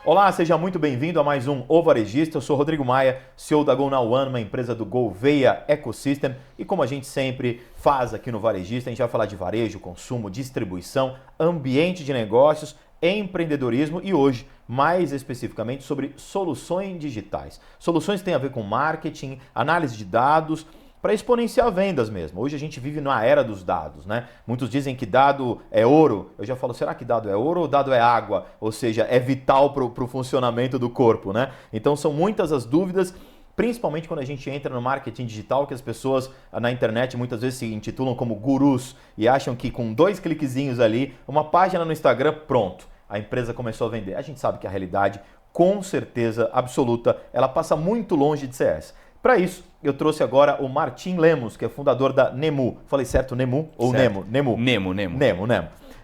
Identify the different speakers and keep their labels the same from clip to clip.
Speaker 1: Olá, seja muito bem-vindo a mais um O Varejista. Eu sou Rodrigo Maia, CEO da Go Now One, uma empresa do Gouveia Ecosystem. E como a gente sempre faz aqui no Varejista, a gente vai falar de varejo, consumo, distribuição, ambiente de negócios, empreendedorismo e hoje, mais especificamente, sobre soluções digitais. Soluções que têm a ver com marketing, análise de dados, para exponenciar vendas mesmo. Hoje a gente vive na era dos dados, né? Muitos dizem que dado é ouro. Eu já falo, será que dado é ouro ou dado é água? Ou seja, é vital para o funcionamento do corpo, né? Então são muitas as dúvidas, principalmente quando a gente entra no marketing digital, que as pessoas na internet muitas vezes se intitulam como gurus e acham que com 2 cliquezinhos ali, uma página no Instagram, pronto, a empresa começou a vender. A gente sabe que a realidade, com certeza absoluta, ela passa muito longe de ser essa. Para isso, eu trouxe agora o Martim Lemos, que é fundador da Nemu. Falei certo, Nemu ou
Speaker 2: certo.
Speaker 1: Nemu?
Speaker 2: Nemu.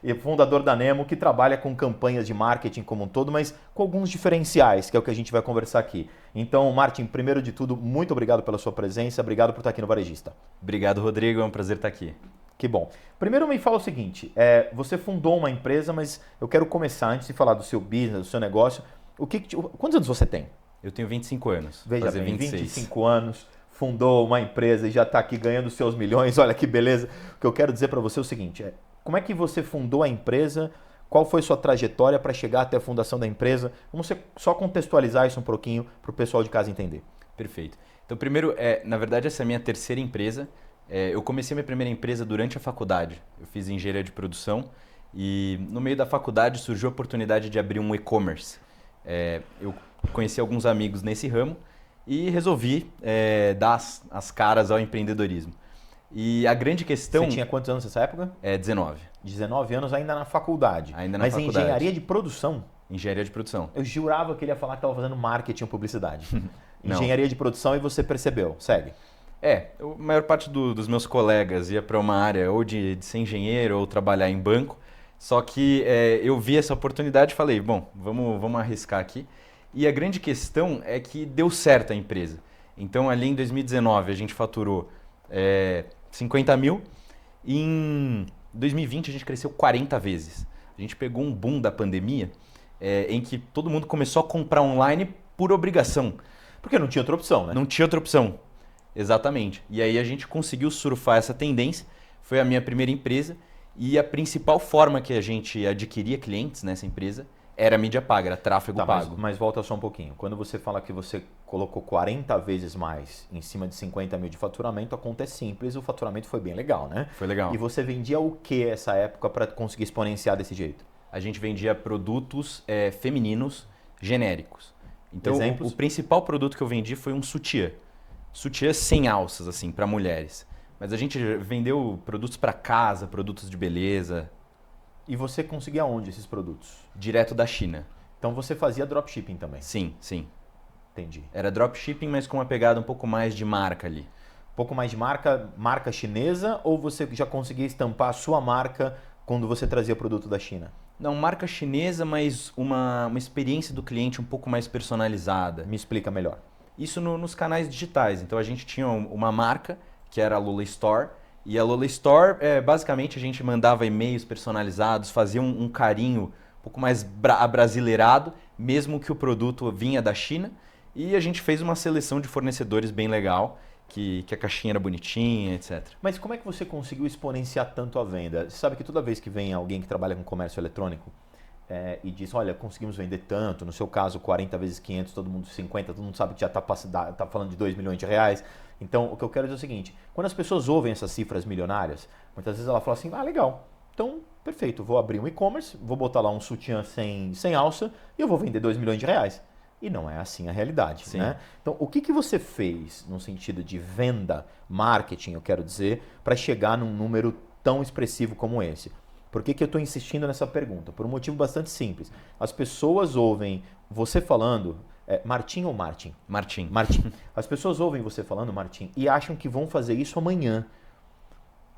Speaker 1: E fundador da Nemu, que trabalha com campanhas de marketing como um todo, mas com alguns diferenciais, que é o que a gente vai conversar aqui. Então, Martim, primeiro de tudo, muito obrigado pela sua presença, obrigado por estar aqui no Varejista.
Speaker 2: Obrigado, Rodrigo, é um prazer estar aqui.
Speaker 1: Que bom. Primeiro me fala o seguinte, você fundou uma empresa, mas eu quero começar, antes de falar do seu business, do seu negócio, quantos anos você tem?
Speaker 2: Eu tenho 25 anos.
Speaker 1: Veja
Speaker 2: fazer
Speaker 1: bem,
Speaker 2: 26.
Speaker 1: 25 anos, fundou uma empresa e já está aqui ganhando seus milhões, olha que beleza. O que eu quero dizer para você é o seguinte, como é que você fundou a empresa, qual foi sua trajetória para chegar até a fundação da empresa? Vamos só contextualizar isso um pouquinho para o pessoal de casa entender.
Speaker 2: Perfeito. Então, primeiro, na verdade, essa é a minha terceira empresa. Eu comecei minha primeira empresa durante a faculdade. Eu fiz engenharia de produção e no meio da faculdade surgiu a oportunidade de abrir um e-commerce. Eu conheci alguns amigos nesse ramo e resolvi dar as caras ao empreendedorismo. E a grande questão...
Speaker 1: Você tinha quantos anos nessa época?
Speaker 2: 19.
Speaker 1: 19 anos ainda na faculdade.
Speaker 2: Ainda na
Speaker 1: Mas
Speaker 2: faculdade.
Speaker 1: em engenharia de produção?
Speaker 2: Engenharia de produção.
Speaker 1: Eu jurava que ele ia falar que estava fazendo marketing ou publicidade.
Speaker 2: Não.
Speaker 1: Engenharia de produção e você percebeu. Segue.
Speaker 2: A maior parte dos meus colegas ia para uma área ou de ser engenheiro ou trabalhar em banco. Só que eu vi essa oportunidade e falei, bom, vamos arriscar aqui. E a grande questão é que deu certo a empresa. Então, ali em 2019, a gente faturou 50 mil. E em 2020, a gente cresceu 40 vezes. A gente pegou um boom da pandemia em que todo mundo começou a comprar online por obrigação.
Speaker 1: Porque não tinha outra opção, né?
Speaker 2: Não tinha outra opção. Exatamente. E aí a gente conseguiu surfar essa tendência. Foi a minha primeira empresa. E a principal forma que a gente adquiria clientes nessa empresa era mídia paga, era tráfego pago.
Speaker 1: Mas volta só um pouquinho. Quando você fala que você colocou 40 vezes mais em cima de 50 mil de faturamento, a conta é simples, o faturamento foi bem legal, né?
Speaker 2: Foi legal.
Speaker 1: E você vendia o que essa época para conseguir exponenciar desse jeito?
Speaker 2: A gente vendia produtos femininos genéricos. Então,
Speaker 1: Exemplos?
Speaker 2: o principal produto que eu vendi foi um sutiã. Sutiã sem alças, assim, para mulheres. Mas a gente vendeu produtos para casa, produtos de beleza.
Speaker 1: E você conseguia onde esses produtos?
Speaker 2: Direto da China.
Speaker 1: Então você fazia dropshipping também?
Speaker 2: Sim.
Speaker 1: Entendi.
Speaker 2: Era dropshipping, mas com uma pegada um pouco mais de marca ali.
Speaker 1: Um pouco mais de marca chinesa, ou você já conseguia estampar a sua marca quando você trazia produto da China?
Speaker 2: Não, marca chinesa, mas uma experiência do cliente um pouco mais personalizada.
Speaker 1: Me explica melhor.
Speaker 2: Isso nos canais digitais. Então a gente tinha uma marca, que era a Lola Store. E a Lola Store, basicamente, a gente mandava e-mails personalizados, fazia um carinho um pouco mais abrasileirado, mesmo que o produto vinha da China. E a gente fez uma seleção de fornecedores bem legal, que a caixinha era bonitinha, etc.
Speaker 1: Mas como é que você conseguiu exponenciar tanto a venda? Você sabe que toda vez que vem alguém que trabalha com comércio eletrônico e diz, olha, conseguimos vender tanto, no seu caso 40 vezes 500, todo mundo 50, todo mundo sabe que já está falando de 2 milhões de reais. Então, o que eu quero dizer é o seguinte, quando as pessoas ouvem essas cifras milionárias, muitas vezes ela fala assim, legal, então, perfeito, vou abrir um e-commerce, vou botar lá um sutiã sem alça e eu vou vender 2 milhões de reais. E não é assim a realidade, né? Então, o que você fez no sentido de venda, marketing, eu quero dizer, para chegar num número tão expressivo como esse? Por que eu estou insistindo nessa pergunta? Por um motivo bastante simples. As pessoas ouvem você falando... Martim ou Martin?
Speaker 2: Martim.
Speaker 1: As pessoas ouvem você falando, Martim, e acham que vão fazer isso amanhã.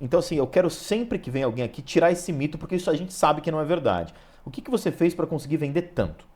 Speaker 1: Então, assim, eu quero sempre que vem alguém aqui tirar esse mito, porque isso a gente sabe que não é verdade. O que você fez para conseguir vender tanto?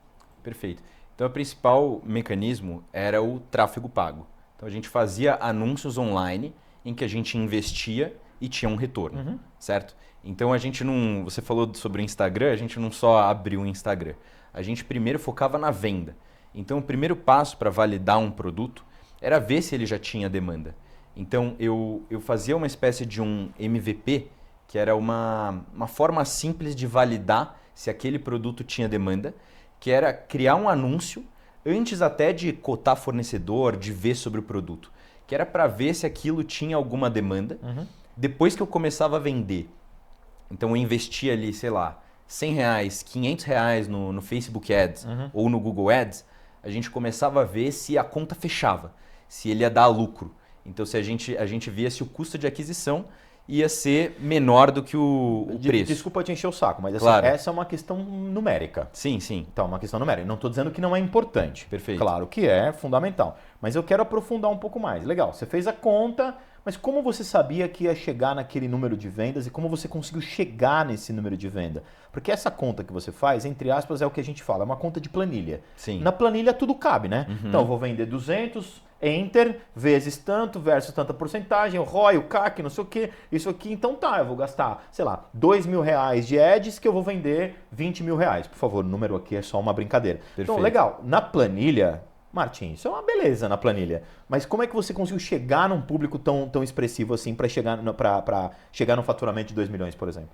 Speaker 2: Perfeito. Então, o principal mecanismo era o tráfego pago. Então, a gente fazia anúncios online em que a gente investia e tinha um retorno, certo? Então a gente não... Você falou sobre o Instagram, a gente não só abriu o Instagram. A gente primeiro focava na venda. Então o primeiro passo para validar um produto era ver se ele já tinha demanda. Então eu fazia uma espécie de um MVP, que era uma forma simples de validar se aquele produto tinha demanda, que era criar um anúncio antes até de cotar fornecedor, de ver sobre o produto, que era para ver se aquilo tinha alguma demanda. Depois que eu começava a vender, então eu investia ali, sei lá, R$100, R$500 no Facebook Ads ou no Google Ads, a gente começava a ver se a conta fechava, se ele ia dar lucro. Então se a gente via se o custo de aquisição ia ser menor do que o preço.
Speaker 1: Desculpa te encher o saco, mas
Speaker 2: Claro.
Speaker 1: essa é uma questão numérica.
Speaker 2: Sim, sim.
Speaker 1: Então, uma questão numérica. Não estou dizendo que não é importante.
Speaker 2: Perfeito.
Speaker 1: Claro que é fundamental. Mas eu quero aprofundar um pouco mais. Legal, você fez a conta, mas como você sabia que ia chegar naquele número de vendas e como você conseguiu chegar nesse número de venda? Porque essa conta que você faz, entre aspas, é o que a gente fala, é uma conta de planilha.
Speaker 2: Sim.
Speaker 1: Na planilha tudo cabe, né? Então, eu vou vender 200, Enter, vezes tanto, versus tanta porcentagem, o ROI, o CAC, não sei o que, isso aqui. Então tá, eu vou gastar, sei lá, R$2.000 de ads que eu vou vender R$20.000. Por favor, o número aqui é só uma brincadeira.
Speaker 2: Perfeito.
Speaker 1: Então, legal. Na planilha, Martim, isso é uma beleza na planilha. Mas como é que você conseguiu chegar num público tão expressivo assim para chegar no faturamento de 2 milhões, por exemplo?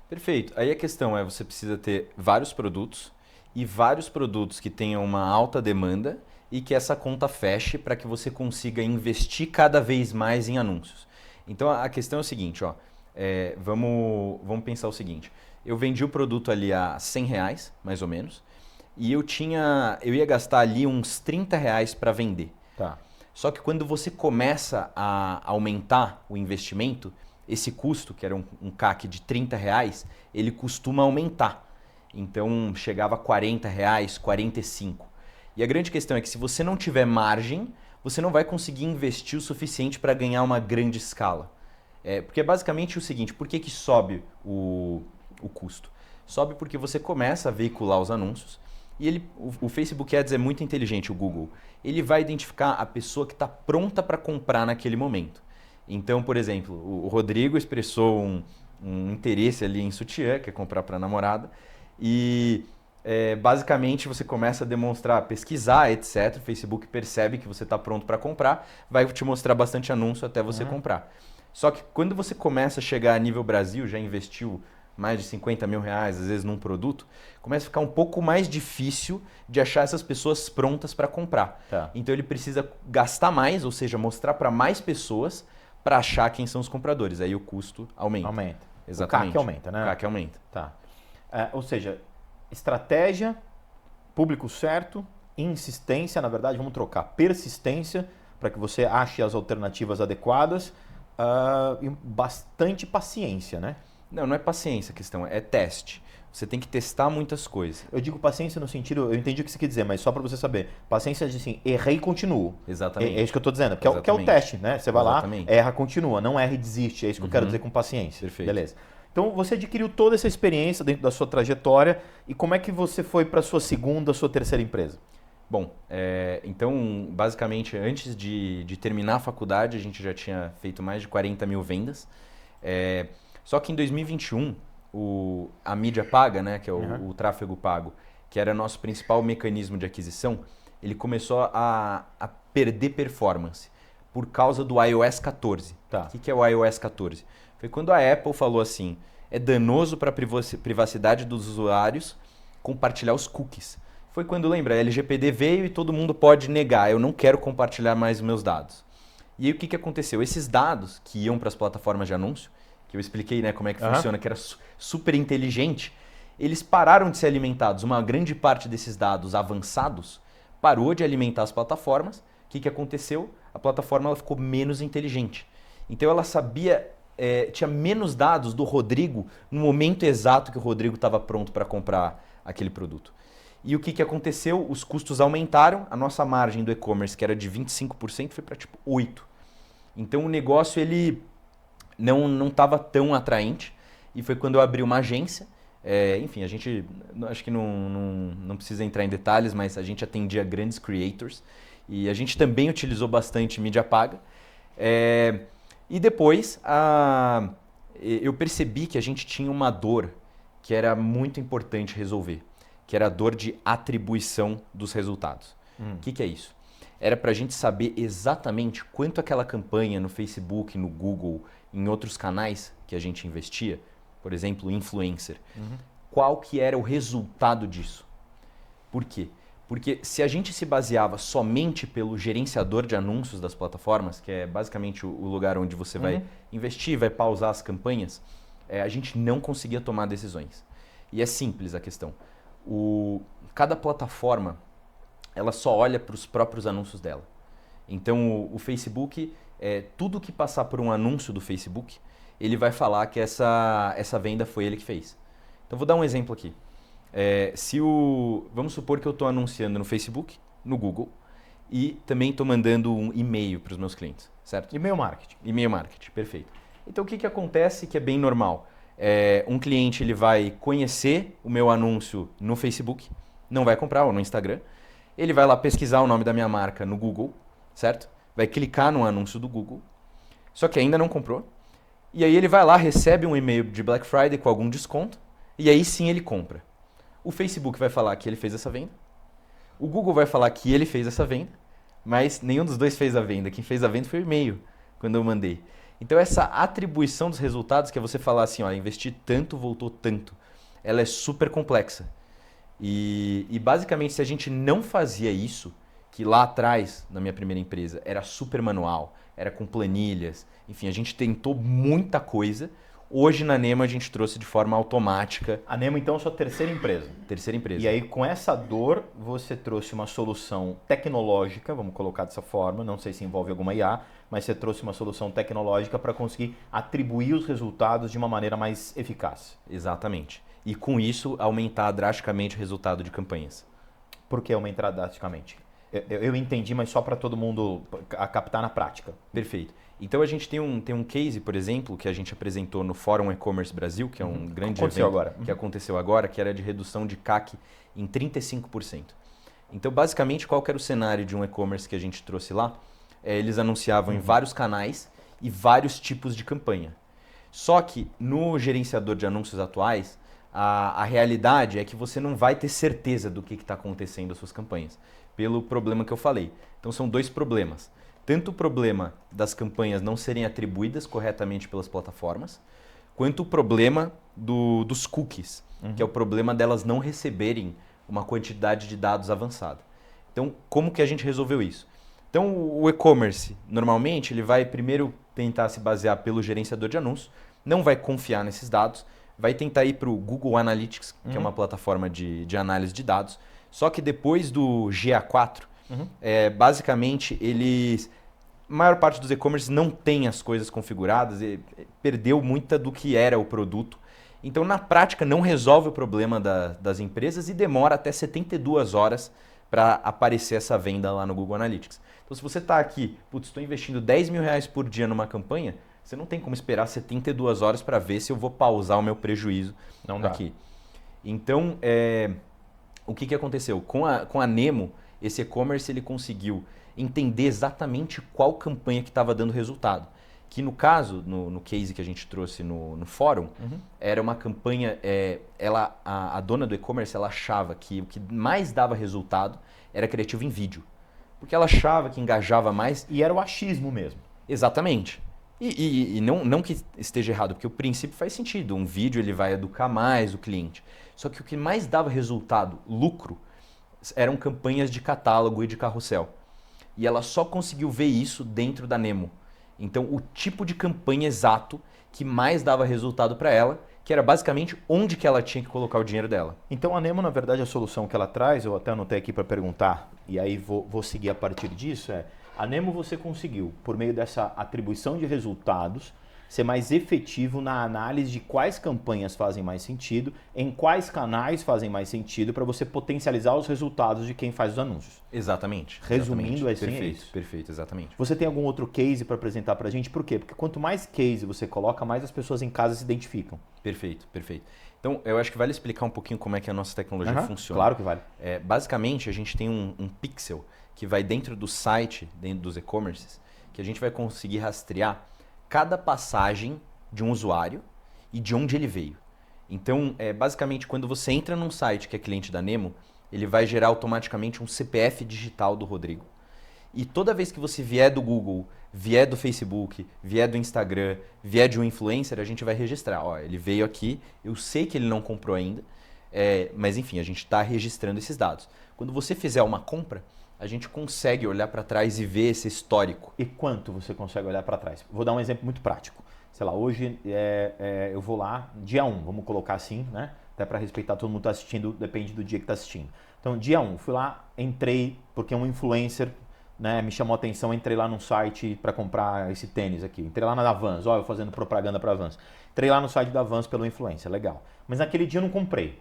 Speaker 2: Perfeito. Aí a questão é, você precisa ter vários produtos e vários produtos que tenham uma alta demanda e que essa conta feche para que você consiga investir cada vez mais em anúncios. Então a questão é o seguinte, ó, vamos pensar o seguinte, eu vendi o produto ali a R$100, mais ou menos, e eu ia gastar ali uns R$30 para vender.
Speaker 1: Tá.
Speaker 2: Só que quando você começa a aumentar o investimento, esse custo, que era um CAC de R$30, ele costuma aumentar. Então chegava a R$40, R$45. E a grande questão é que se você não tiver margem, você não vai conseguir investir o suficiente para ganhar uma grande escala. Porque é basicamente o seguinte, por que sobe o custo? Sobe porque você começa a veicular os anúncios e o Facebook Ads é muito inteligente, o Google. Ele vai identificar a pessoa que está pronta para comprar naquele momento. Então, por exemplo, o Rodrigo expressou um interesse ali em sutiã, que é comprar para a namorada, e basicamente você começa a demonstrar, pesquisar, etc. O Facebook percebe que você está pronto para comprar, vai te mostrar bastante anúncio até você comprar. Só que quando você começa a chegar a nível Brasil, já investiu mais de R$50.000, às vezes, num produto, começa a ficar um pouco mais difícil de achar essas pessoas prontas para comprar.
Speaker 1: Tá.
Speaker 2: Então ele precisa gastar mais, ou seja, mostrar para mais pessoas para achar quem são os compradores. Aí o custo aumenta.
Speaker 1: Aumenta.
Speaker 2: Exatamente.
Speaker 1: O CAC aumenta, né?
Speaker 2: O CAC aumenta.
Speaker 1: Tá. Ou seja, estratégia, público certo, insistência, na verdade, vamos trocar, persistência, para que você ache as alternativas adequadas e bastante paciência, né?
Speaker 2: Não é paciência a questão, é teste. Você tem que testar muitas coisas.
Speaker 1: Eu digo paciência no sentido, eu entendi o que você quer dizer, mas só para você saber. Paciência de assim, errei e continuo.
Speaker 2: Exatamente.
Speaker 1: É isso que eu estou dizendo, que é o teste, né? Você vai
Speaker 2: Exatamente.
Speaker 1: lá, erra, continua, não erra e desiste. É isso que eu quero dizer com paciência.
Speaker 2: Perfeito.
Speaker 1: Beleza. Então você adquiriu toda essa experiência dentro da sua trajetória e como é que você foi para a sua segunda, sua terceira empresa?
Speaker 2: Bom, então basicamente antes de terminar a faculdade a gente já tinha feito mais de 40.000 vendas. Só que em 2021 a mídia paga, né, que é o tráfego pago, que era nosso principal mecanismo de aquisição, ele começou a perder performance por causa do iOS 14.
Speaker 1: Tá.
Speaker 2: O que é o iOS 14? Foi quando a Apple falou assim, é danoso para a privacidade dos usuários compartilhar os cookies. Foi quando, lembra, a LGPD veio e todo mundo pode negar, eu não quero compartilhar mais os meus dados. E aí o que aconteceu? Esses dados que iam para as plataformas de anúncio, que eu expliquei, né, como é que funciona, que era super inteligente, eles pararam de ser alimentados. Uma grande parte desses dados avançados parou de alimentar as plataformas. O que aconteceu? A plataforma ela ficou menos inteligente. Então ela sabia, tinha menos dados do Rodrigo no momento exato que o Rodrigo estava pronto para comprar aquele produto. E o que aconteceu? Os custos aumentaram, a nossa margem do e-commerce, que era de 25%, foi para tipo 8%. Então o negócio ele não estava tão atraente e foi quando eu abri uma agência. Enfim, a gente, acho que não precisa entrar em detalhes, mas a gente atendia grandes creators e a gente também utilizou bastante mídia paga. E depois eu percebi que a gente tinha uma dor que era muito importante resolver, que era a dor de atribuição dos resultados. O que é isso? Era para a gente saber exatamente quanto aquela campanha no Facebook, no Google, em outros canais que a gente investia, por exemplo, influencer, qual que era o resultado disso. Por quê? Porque se a gente se baseava somente pelo gerenciador de anúncios das plataformas, que é basicamente o lugar onde você vai investir, vai pausar as campanhas, a gente não conseguia tomar decisões. E é simples a questão. Cada plataforma, ela só olha para os próprios anúncios dela. Então o Facebook, tudo que passar por um anúncio do Facebook, ele vai falar que essa venda foi ele que fez. Então vou dar um exemplo aqui. Vamos supor que eu estou anunciando no Facebook, no Google, e também estou mandando um e-mail para os meus clientes, certo?
Speaker 1: E-mail marketing.
Speaker 2: E-mail marketing, perfeito. Então o que acontece que é bem normal? Um cliente ele vai conhecer o meu anúncio no Facebook, não vai comprar, ou no Instagram, ele vai lá pesquisar o nome da minha marca no Google, certo? Vai clicar no anúncio do Google, só que ainda não comprou, e aí ele vai lá, recebe um e-mail de Black Friday com algum desconto, e aí sim ele compra. O Facebook vai falar que ele fez essa venda, o Google vai falar que ele fez essa venda, mas nenhum dos dois fez a venda. Quem fez a venda foi o e-mail, quando eu mandei. Então essa atribuição dos resultados, que é você falar assim, ó, investi tanto, voltou tanto, ela é super complexa. E basicamente se a gente não fazia isso, que lá atrás, na minha primeira empresa, era super manual, era com planilhas, enfim, a gente tentou muita coisa. Hoje na Nemo a gente trouxe de forma automática.
Speaker 1: A Nemo então é a sua terceira empresa.
Speaker 2: Terceira empresa.
Speaker 1: E aí com essa dor você trouxe uma solução tecnológica, vamos colocar dessa forma, não sei se envolve alguma IA, mas você trouxe uma solução tecnológica para conseguir atribuir os resultados de uma maneira mais eficaz.
Speaker 2: Exatamente. E com isso aumentar drasticamente o resultado de campanhas.
Speaker 1: Por que aumentar drasticamente? Eu entendi, mas só para todo mundo captar na prática.
Speaker 2: Perfeito. Então a gente tem um case, por exemplo, que a gente apresentou no Fórum E-Commerce Brasil, que é um grande evento que aconteceu agora, que era de redução de CAC em 35%. Então basicamente qual que era o cenário de um e-commerce que a gente trouxe lá? Eles anunciavam em vários canais e vários tipos de campanha. Só que no gerenciador de anúncios atuais, a realidade é que você não vai ter certeza do que está acontecendo nas suas campanhas, pelo problema que eu falei. Então são dois problemas. Tanto o problema das campanhas não serem atribuídas corretamente pelas plataformas, quanto o problema dos cookies, que é o problema delas não receberem uma quantidade de dados avançada. Então, como que a gente resolveu isso? Então, o e-commerce, normalmente, ele vai primeiro tentar se basear pelo gerenciador de anúncios, não vai confiar nesses dados, vai tentar ir para o Google Analytics, que é uma plataforma de análise de dados, só que depois do GA4, basicamente, a maior parte dos e-commerce não tem as coisas configuradas, e perdeu muita do que era o produto. Então, na prática, não resolve o problema das empresas e demora até 72 horas para aparecer essa venda lá no Google Analytics. Então, se você está aqui, estou investindo R$10.000 por dia numa campanha, você não tem como esperar 72 horas para ver se eu vou pausar o meu prejuízo aqui. Então, o que aconteceu? Com a Nemo, esse e-commerce ele conseguiu entender exatamente qual campanha que estava dando resultado. Que no caso, no case que a gente trouxe no fórum, era uma campanha, a dona do e-commerce ela achava que o que mais dava resultado era criativo em vídeo. Porque ela achava que engajava mais.
Speaker 1: E era o achismo mesmo.
Speaker 2: Exatamente. E não que esteja errado, porque o princípio faz sentido. Um vídeo ele vai educar mais o cliente. Só que o que mais dava resultado, lucro, eram campanhas de catálogo e de carrossel. E ela só conseguiu ver isso dentro da Nemo. Então, o tipo de campanha exato que mais dava resultado para ela, que era basicamente onde que ela tinha que colocar o dinheiro dela.
Speaker 1: Então, a Nemo, na verdade, a solução que ela traz, eu até anotei aqui para perguntar, e aí vou seguir a partir disso, a Nemo você conseguiu, por meio dessa atribuição de resultados, ser mais efetivo na análise de quais campanhas fazem mais sentido, em quais canais fazem mais sentido, para você potencializar os resultados de quem faz os anúncios.
Speaker 2: Exatamente.
Speaker 1: Resumindo, assim
Speaker 2: perfeito,
Speaker 1: é isso.
Speaker 2: Perfeito, exatamente.
Speaker 1: Você tem algum outro case para apresentar para a gente? Por quê? Porque quanto mais case você coloca, mais as pessoas em casa se identificam.
Speaker 2: Perfeito. Então, eu acho que vale explicar um pouquinho como é que a nossa tecnologia funciona.
Speaker 1: Claro que vale.
Speaker 2: Basicamente, a gente tem um pixel que vai dentro do site, dentro dos e-commerces, que a gente vai conseguir rastrear cada passagem de um usuário e de onde ele veio. Então, basicamente, quando você entra num site que é cliente da Nemo, ele vai gerar automaticamente um CPF digital do Rodrigo. E toda vez que você vier do Google, vier do Facebook, vier do Instagram, vier de um influencer, a gente vai registrar. Ó, ele veio aqui, eu sei que ele não comprou ainda, mas enfim, a gente está registrando esses dados. Quando você fizer uma compra, a gente consegue olhar para trás e ver esse histórico.
Speaker 1: E quanto você consegue olhar para trás? Vou dar um exemplo muito prático. Sei lá, hoje eu vou lá, dia 1, vamos colocar assim, né? Até para respeitar todo mundo que está assistindo, depende do dia que está assistindo. Então, dia 1, fui lá, entrei, porque um influencer, né, me chamou a atenção, entrei lá num site para comprar esse tênis aqui. Entrei lá na Vans, eu fazendo propaganda para a Vans. Entrei lá no site da Vans pelo influencer, legal. Mas naquele dia eu não comprei.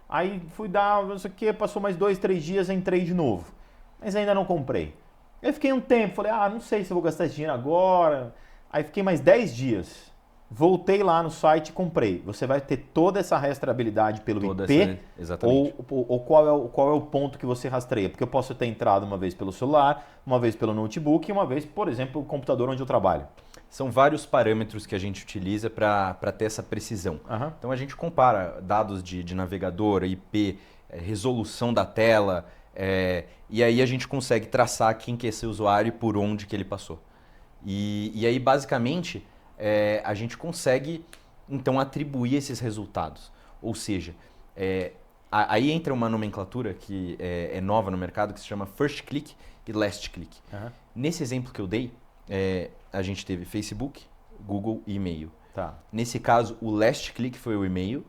Speaker 1: Aí fui dar, não sei o que, passou mais 2, 3 dias, entrei de novo. Mas ainda não comprei. Aí fiquei um tempo, falei, não sei se eu vou gastar esse dinheiro agora. Aí fiquei mais 10 dias. Voltei lá no site e comprei. Você vai ter toda essa rastreabilidade pelo IP?
Speaker 2: Exatamente.
Speaker 1: Ou qual é o ponto que você rastreia? Porque eu posso ter entrado uma vez pelo celular, uma vez pelo notebook e uma vez, por exemplo, o computador onde eu trabalho.
Speaker 2: São vários parâmetros que a gente utiliza para ter essa precisão.
Speaker 1: Uhum.
Speaker 2: Então a gente compara dados de navegador, IP, resolução da tela, e aí a gente consegue traçar quem que é esse usuário e por onde que ele passou. E aí, basicamente, a gente consegue, então, atribuir esses resultados. Ou seja, aí entra uma nomenclatura que é nova no mercado, que se chama First Click e Last Click.
Speaker 1: Uhum.
Speaker 2: Nesse exemplo que eu dei, a gente teve Facebook, Google e e-mail.
Speaker 1: Tá.
Speaker 2: Nesse caso, o Last Click foi o e-mail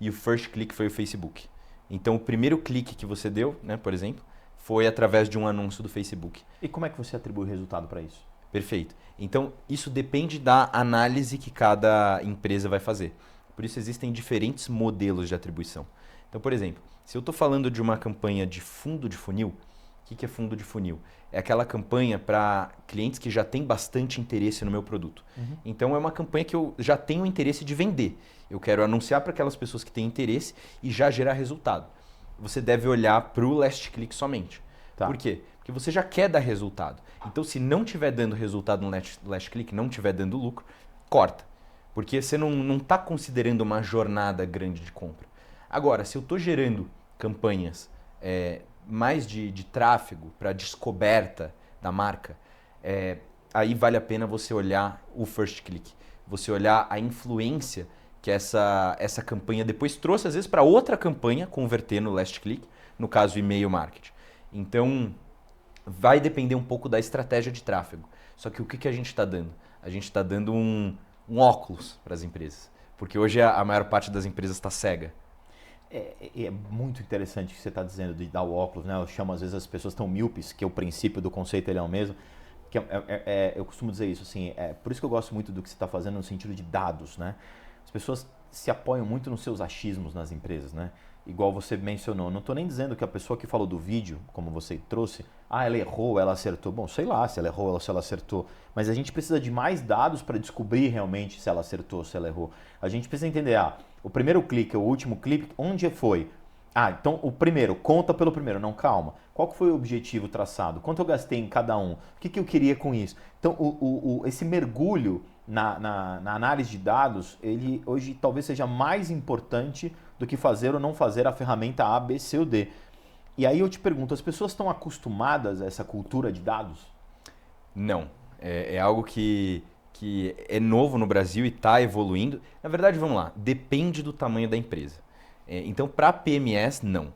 Speaker 2: e o First Click foi o Facebook. Então, o primeiro clique que você deu, né, por exemplo, foi através de um anúncio do Facebook.
Speaker 1: E como é que você atribui o resultado para isso?
Speaker 2: Perfeito. Então, isso depende da análise que cada empresa vai fazer. Por isso, existem diferentes modelos de atribuição. Então, por exemplo, se eu estou falando de uma campanha de fundo de funil, o que é fundo de funil? É aquela campanha para clientes que já têm bastante interesse no meu produto.
Speaker 1: Uhum.
Speaker 2: Então, é uma campanha que eu já tenho interesse de vender. Eu quero anunciar para aquelas pessoas que têm interesse e já gerar resultado. Você deve olhar para o last click somente.
Speaker 1: Tá.
Speaker 2: Por quê? Porque você já quer dar resultado. Então, se não estiver dando resultado no last click, não estiver dando lucro, corta. Porque você não está considerando uma jornada grande de compra. Agora, se eu estou gerando campanhas mais de tráfego para descoberta da marca, aí vale a pena você olhar o first click. Você olhar a influência que essa campanha depois trouxe, às vezes, para outra campanha converter no last click, no caso, e-mail marketing. Então, vai depender um pouco da estratégia de tráfego. Só que o que a gente está dando? A gente está dando um óculos para as empresas. Porque hoje a maior parte das empresas está cega.
Speaker 1: É muito interessante o que você está dizendo de dar o óculos, né? Eu chamo às vezes as pessoas tão míopes, que é o princípio do conceito ele é o mesmo. Que eu costumo dizer isso, assim, por isso que eu gosto muito do que você está fazendo no sentido de dados, né? As pessoas se apoiam muito nos seus achismos nas empresas, né? Igual você mencionou, não estou nem dizendo que a pessoa que falou do vídeo, como você trouxe, ela errou, ela acertou. Bom, sei lá se ela errou ou se ela acertou, mas a gente precisa de mais dados para descobrir realmente se ela acertou ou se ela errou. A gente precisa entender, o primeiro clique, o último clique, onde foi? Então o primeiro, conta pelo primeiro. Não, calma. Qual que foi o objetivo traçado? Quanto eu gastei em cada um? O que eu queria com isso? Então esse mergulho na análise de dados, ele hoje talvez seja mais importante do que fazer ou não fazer a ferramenta A, B, C ou D. E aí eu te pergunto, as pessoas estão acostumadas a essa cultura de dados?
Speaker 2: Não. É algo que é novo no Brasil e está evoluindo. Na verdade, vamos lá, depende do tamanho da empresa. Então, para PMS, não.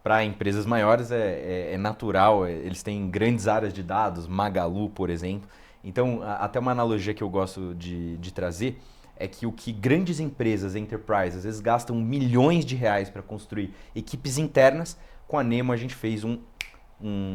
Speaker 2: Para empresas maiores é natural, eles têm grandes áreas de dados, Magalu, por exemplo. Então, até uma analogia que eu gosto de trazer é que o que grandes empresas, enterprise, às vezes gastam milhões de reais para construir equipes internas, com a Nemo a gente fez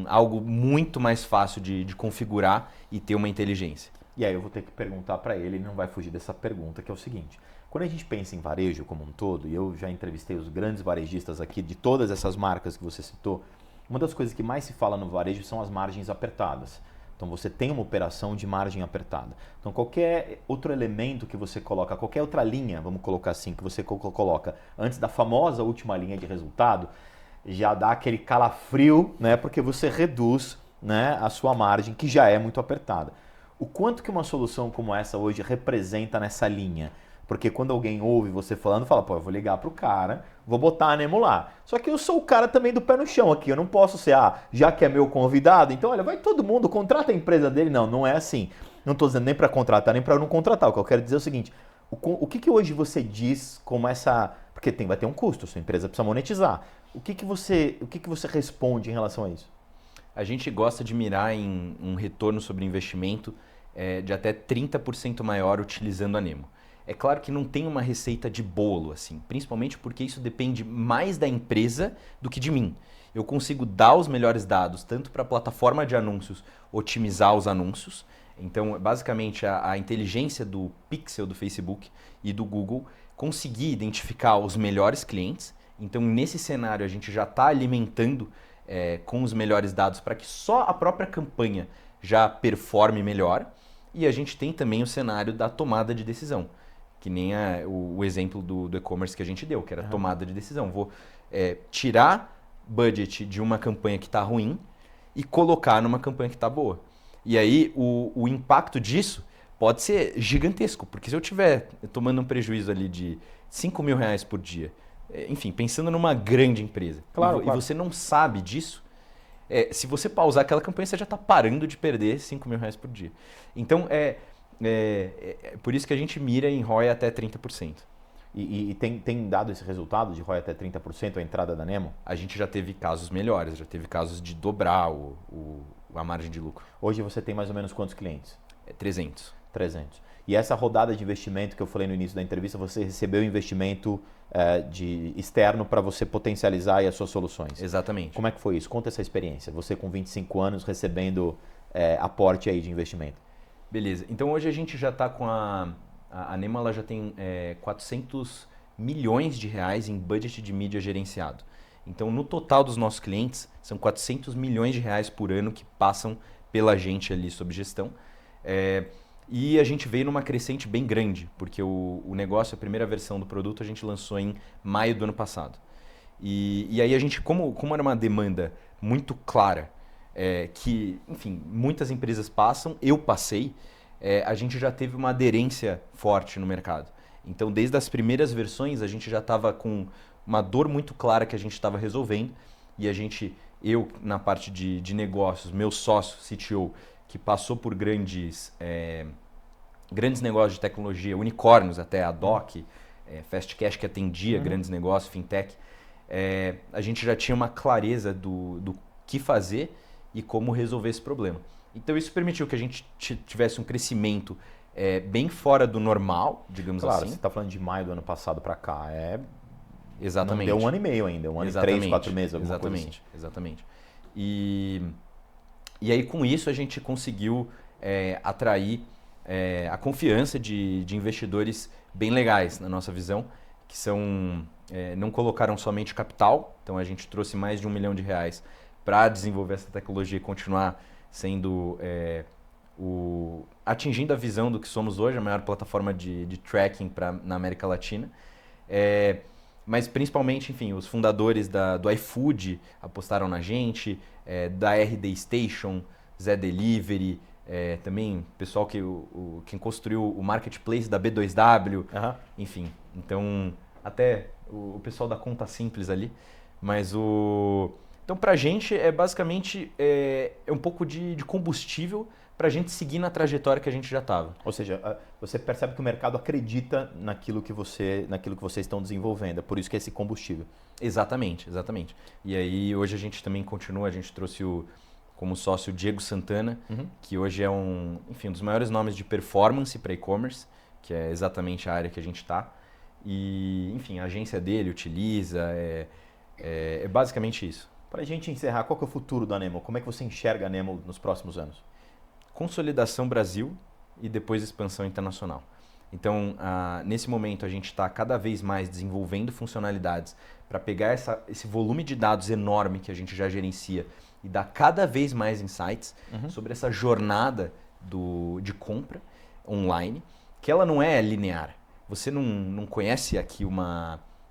Speaker 2: algo muito mais fácil de configurar e ter uma inteligência.
Speaker 1: E aí eu vou ter que perguntar para ele não vai fugir dessa pergunta, que é o seguinte. Quando a gente pensa em varejo como um todo, e eu já entrevistei os grandes varejistas aqui de todas essas marcas que você citou, uma das coisas que mais se fala no varejo são as margens apertadas. Então você tem uma operação de margem apertada. Então qualquer outro elemento que você coloca, qualquer outra linha, vamos colocar assim, que você coloca antes da famosa última linha de resultado, já dá aquele calafrio, né? Porque você reduz, né, a sua margem, que já é muito apertada. O quanto que uma solução como essa hoje representa nessa linha? Porque quando alguém ouve você falando, fala, pô, eu vou ligar pro cara, vou botar a Nemo lá. Só que eu sou o cara também do pé no chão aqui, eu não posso ser, já que é meu convidado, então olha, vai todo mundo, contrata a empresa dele. Não, não é assim. Não estou dizendo nem para contratar, nem para não contratar. O que eu quero dizer é o seguinte, o que hoje você diz como essa... Porque vai ter um custo, sua empresa precisa monetizar. O que você responde em relação a isso?
Speaker 2: A gente gosta de mirar em um retorno sobre investimento de até 30% maior utilizando a Nemo. É claro que não tem uma receita de bolo, assim, principalmente porque isso depende mais da empresa do que de mim. Eu consigo dar os melhores dados, tanto para a plataforma de anúncios, otimizar os anúncios. Então, basicamente, a inteligência do Pixel do Facebook e do Google conseguir identificar os melhores clientes. Então, nesse cenário, a gente já está alimentando com os melhores dados para que só a própria campanha já performe melhor. E a gente tem também o cenário da tomada de decisão, que nem o exemplo do e-commerce que a gente deu, que era tomada de decisão. Vou tirar budget de uma campanha que está ruim e colocar numa campanha que está boa. E aí o impacto disso pode ser gigantesco, porque se eu estiver tomando um prejuízo ali de R$ 5.000 por dia, enfim, pensando numa grande empresa,
Speaker 1: claro.
Speaker 2: E você não sabe disso, se você pausar aquela campanha, você já está parando de perder R$ 5.000 por dia. Então, por isso que a gente mira em ROI até 30%.
Speaker 1: E tem dado esse resultado de ROI até 30% a entrada da Nemo?
Speaker 2: A gente já teve casos melhores, já teve casos de dobrar a margem de lucro.
Speaker 1: Hoje você tem mais ou menos quantos clientes?
Speaker 2: 300.
Speaker 1: 300. E essa rodada de investimento que eu falei no início da entrevista, você recebeu investimento externo para você potencializar aí as suas soluções.
Speaker 2: Exatamente.
Speaker 1: Como é que foi isso? Conta essa experiência. Você com 25 anos recebendo aporte aí de investimento.
Speaker 2: Beleza. Então hoje a gente já está com a Nemo, ela já tem 400 milhões de reais em budget de mídia gerenciado. Então no total dos nossos clientes, são 400 milhões de reais por ano que passam pela gente ali sob gestão. E a gente veio numa crescente bem grande, porque o negócio, a primeira versão do produto, a gente lançou em maio do ano passado. E aí a gente, como era uma demanda muito clara, que, enfim, muitas empresas passam, eu passei, a gente já teve uma aderência forte no mercado. Então, desde as primeiras versões, a gente já estava com uma dor muito clara que a gente estava resolvendo, e eu na parte de negócios, meu sócio, CTO, que passou por grandes negócios de tecnologia, unicórnios até, a Doc, Fast Cash que atendia grandes negócios, fintech, a gente já tinha uma clareza do que fazer e como resolver esse problema. Então isso permitiu que a gente tivesse um crescimento bem fora do normal, digamos assim.
Speaker 1: Claro, você está falando de maio do ano passado para cá,
Speaker 2: Exatamente.
Speaker 1: Não deu um ano e meio ainda, um ano e 3, 4 meses, alguma coisa assim.
Speaker 2: Exatamente. E aí com isso a gente conseguiu atrair a confiança de investidores bem legais na nossa visão, que não colocaram somente capital, então a gente trouxe mais de R$ 1 milhão para desenvolver essa tecnologia e continuar sendo atingindo a visão do que somos hoje, a maior plataforma de tracking na América Latina. Mas principalmente, enfim, os fundadores do iFood apostaram na gente, da RD Station, Zé Delivery, também pessoal quem construiu o marketplace da B2W, enfim. Então, até o pessoal da Conta Simples ali. Mas então, pra gente, basicamente um pouco de combustível pra gente seguir na trajetória que a gente já estava.
Speaker 1: Ou seja, você percebe que o mercado acredita naquilo que vocês estão desenvolvendo, é por isso que é esse combustível.
Speaker 2: Exatamente. E aí, hoje a gente também continua, a gente trouxe como sócio o Diego Santana, que hoje é um dos maiores nomes de performance para e-commerce, que é exatamente a área que a gente está. E, enfim, a agência dele utiliza, é basicamente isso.
Speaker 1: Para a gente encerrar, qual que é o futuro da Nemo? Como é que você enxerga a Nemo nos próximos anos?
Speaker 2: Consolidação Brasil e depois expansão internacional. Então, nesse momento, a gente está cada vez mais desenvolvendo funcionalidades para pegar esse volume de dados enorme que a gente já gerencia e dar cada vez mais insights sobre essa jornada de compra online, que ela não é linear. Você não conhece aqui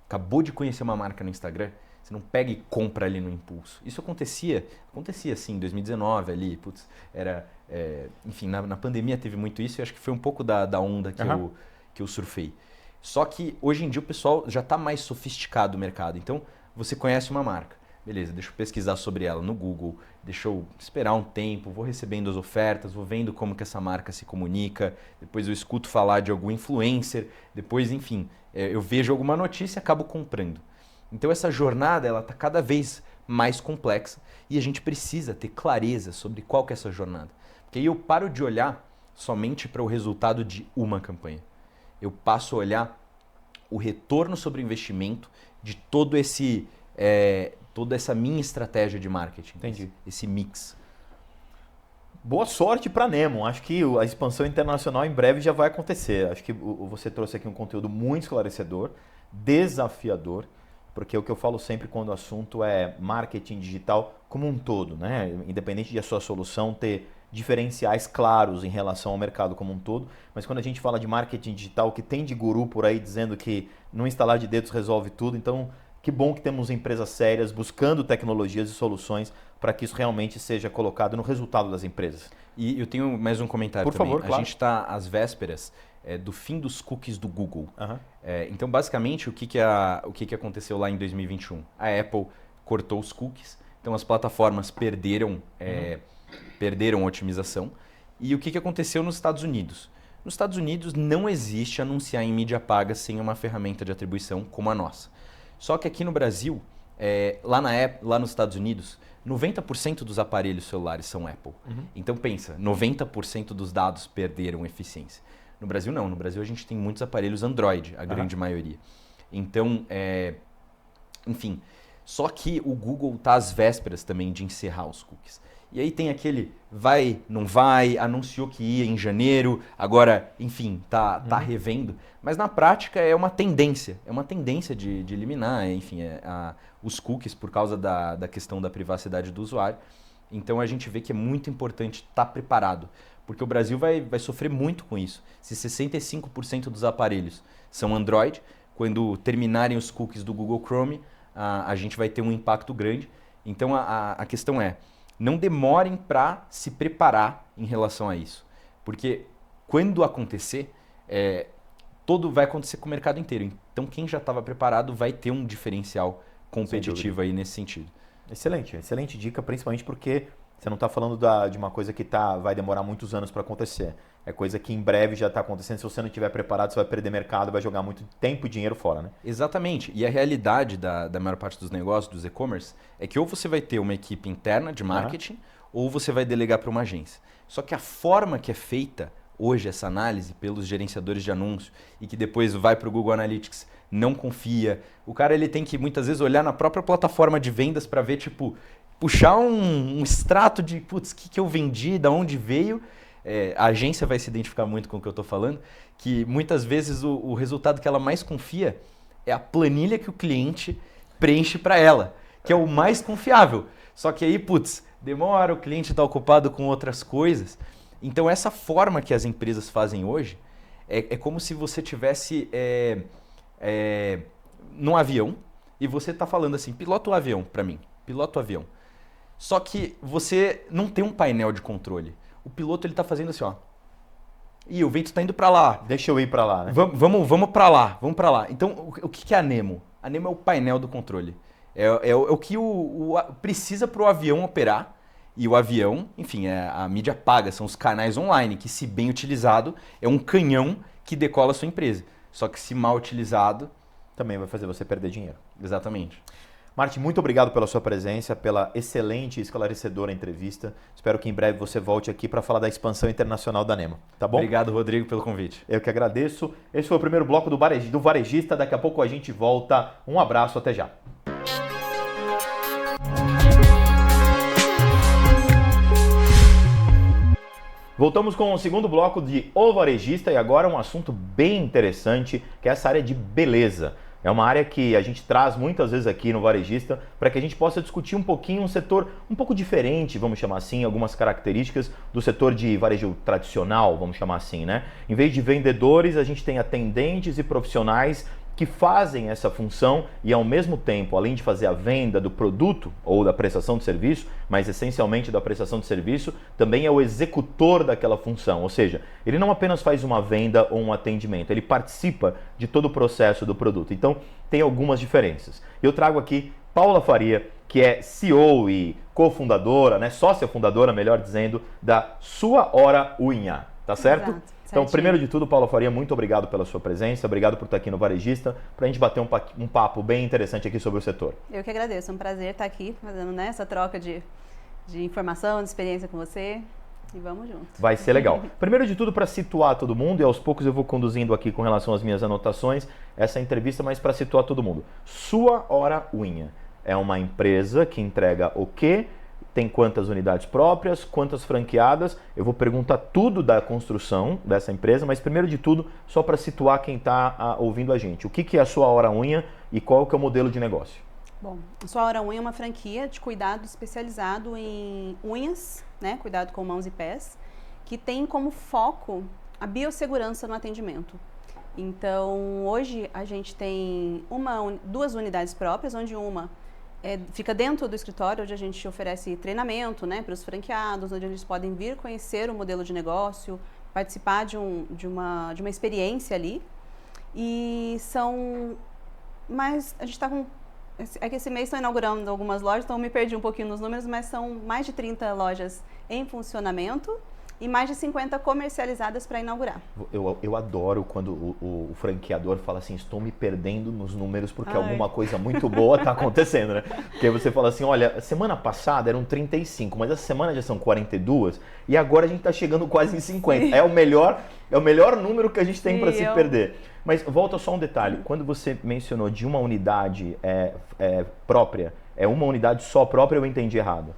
Speaker 2: acabou de conhecer uma marca no Instagram, você não pega e compra ali no impulso. Isso acontecia assim, em 2019 ali, enfim, na pandemia teve muito isso e acho que foi um pouco da onda que eu surfei. Só que hoje em dia o pessoal já está mais sofisticado no mercado. Então, você conhece uma marca. Beleza, deixa eu pesquisar sobre ela no Google, deixa eu esperar um tempo, vou recebendo as ofertas, vou vendo como que essa marca se comunica, depois eu escuto falar de algum influencer, depois, enfim, eu vejo alguma notícia e acabo comprando. Então essa jornada ela está cada vez mais complexa e a gente precisa ter clareza sobre qual que é essa jornada. Porque aí eu paro de olhar somente para o resultado de uma campanha. Eu passo a olhar o retorno sobre o investimento de todo toda essa minha estratégia de marketing.
Speaker 1: Entendi.
Speaker 2: Esse mix.
Speaker 1: Boa sorte para Nemo. Acho que a expansão internacional em breve já vai acontecer. Acho que você trouxe aqui um conteúdo muito esclarecedor, desafiador, porque o que eu falo sempre quando o assunto é marketing digital como um todo, né? Independente de a sua solução ter diferenciais claros em relação ao mercado como um todo, mas quando a gente fala de marketing digital, que tem de guru por aí dizendo que no instalar de dedos resolve tudo, então que bom que temos empresas sérias buscando tecnologias e soluções para que isso realmente seja colocado no resultado das empresas.
Speaker 2: E eu tenho mais um comentário
Speaker 1: Por
Speaker 2: também.
Speaker 1: favor, claro.
Speaker 2: A gente está às vésperas do fim dos cookies do Google.
Speaker 1: Uhum.
Speaker 2: Então, basicamente, o que aconteceu lá em 2021? A Apple cortou os cookies, então as plataformas perderam otimização. E o que aconteceu nos Estados Unidos? Nos Estados Unidos não existe anunciar em mídia paga sem uma ferramenta de atribuição como a nossa. Só que aqui no Brasil, lá nos Estados Unidos, 90% dos aparelhos celulares são Apple. Uhum. Então pensa, 90% dos dados perderam eficiência. No Brasil não, no Brasil a gente tem muitos aparelhos Android, a grande maioria. Então, enfim, só que o Google está às vésperas também de encerrar os cookies. E aí tem aquele vai, não vai, anunciou que ia em janeiro, agora, enfim, tá revendo. Mas na prática é uma tendência de eliminar, enfim, os cookies por causa da questão da privacidade do usuário. Então a gente vê que é muito importante estar preparado, porque o Brasil vai sofrer muito com isso. Se 65% dos aparelhos são Android, quando terminarem os cookies do Google Chrome, a gente vai ter um impacto grande. Então a questão é, não demorem para se preparar em relação a isso. Porque quando acontecer, todo vai acontecer com o mercado inteiro. Então quem já estava preparado vai ter um diferencial competitivo aí nesse sentido.
Speaker 1: Excelente dica, principalmente porque você não está falando de uma coisa que vai demorar muitos anos para acontecer. É coisa que em breve já está acontecendo. Se você não estiver preparado, você vai perder mercado, vai jogar muito tempo e dinheiro fora, né?
Speaker 2: Exatamente. E a realidade da maior parte dos negócios, dos e-commerce, é que ou você vai ter uma equipe interna de marketing, ou você vai delegar para uma agência. Só que a forma que é feita hoje essa análise pelos gerenciadores de anúncio e que depois vai para o Google Analytics, não confia. O cara ele tem que muitas vezes olhar na própria plataforma de vendas para ver, puxar um extrato de, o que eu vendi, da onde veio. A agência vai se identificar muito com o que eu estou falando, que muitas vezes o resultado que ela mais confia é a planilha que o cliente preenche para ela, que é o mais confiável. Só que aí, demora, o cliente está ocupado com outras coisas. Então essa forma que as empresas fazem hoje é como se você tivesse num avião e você está falando assim, pilota o avião para mim, pilota o avião. Só que você não tem um painel de controle. O piloto ele está fazendo assim, ó. E o vento está indo para lá.
Speaker 1: Deixa eu ir para lá, né?
Speaker 2: Vamos para lá, vamos para lá. Então, o que é a Nemo? A Nemo é o painel do controle. É o que precisa para o avião operar. E o avião, enfim, é a mídia paga, são os canais online, que se bem utilizado, é um canhão que decola a sua empresa. Só que se mal utilizado...
Speaker 1: também vai fazer você perder dinheiro.
Speaker 2: Exatamente.
Speaker 1: Martin, muito obrigado pela sua presença, pela excelente e esclarecedora entrevista. Espero que em breve você volte aqui para falar da expansão internacional da Nemo, tá bom?
Speaker 2: Obrigado, Rodrigo, pelo convite.
Speaker 1: Eu que agradeço. Esse foi o primeiro bloco do Varejista. Daqui a pouco a gente volta. Um abraço, até já. Voltamos com o segundo bloco de O Varejista e agora um assunto bem interessante, que é essa área de beleza. É uma área que a gente traz muitas vezes aqui no Varejista para que a gente possa discutir um pouquinho um setor um pouco diferente, vamos chamar assim, algumas características do setor de varejo tradicional, vamos chamar assim, né? Em vez de vendedores, a gente tem atendentes e profissionais que fazem essa função e ao mesmo tempo, além de fazer a venda do produto ou da prestação de serviço, mas essencialmente da prestação de serviço, também é o executor daquela função, ou seja, ele não apenas faz uma venda ou um atendimento, ele participa de todo o processo do produto. Então, tem algumas diferenças. Eu trago aqui Paula Faria, que é CEO e cofundadora, né, sócia fundadora, melhor dizendo, da Sua Hora Unha, tá certo?
Speaker 3: Exato.
Speaker 1: Então,
Speaker 3: Certinho.
Speaker 1: primeiro de tudo, Paula Faria, muito obrigado pela sua presença, obrigado por estar aqui no Varejista, para a gente bater um papo bem interessante aqui sobre o setor.
Speaker 3: Eu que agradeço, é um prazer estar aqui fazendo, né, essa troca de informação, de experiência com você. E vamos junto.
Speaker 1: Vai ser legal. Primeiro de tudo, para situar todo mundo, e aos poucos eu vou conduzindo aqui com relação às minhas anotações, essa entrevista, mas para situar todo mundo. Sua Hora Unha é uma empresa que entrega o quê? Tem quantas unidades próprias, quantas franqueadas? Eu vou perguntar tudo da construção dessa empresa, mas primeiro de tudo, só para situar quem está ouvindo a gente. O que é a Sua Hora Unha e qual que é o modelo de negócio?
Speaker 3: Bom, a Sua Hora Unha é uma franquia de cuidado especializado em unhas, né, cuidado com mãos e pés, que tem como foco a biossegurança no atendimento. Então, hoje a gente tem duas unidades próprias, onde uma fica dentro do escritório, onde a gente oferece treinamento, né, para os franqueados, onde eles podem vir conhecer o modelo de negócio, participar de uma experiência ali. E são mais... A gente está com... É que esse mês estão inaugurando algumas lojas, então eu me perdi um pouquinho nos números, mas são mais de 30 lojas em funcionamento e mais de 50 comercializadas para inaugurar.
Speaker 1: Eu adoro quando o franqueador fala assim, estou me perdendo nos números porque alguma coisa muito boa está acontecendo, né? Porque aí você fala assim, olha, semana passada eram 35, mas essa semana já são 42 e agora a gente está chegando quase em 50. Sim. É o melhor número que a gente tem para se perder. Mas volta só um detalhe, quando você mencionou de uma unidade própria, é uma unidade só própria, eu entendi errado?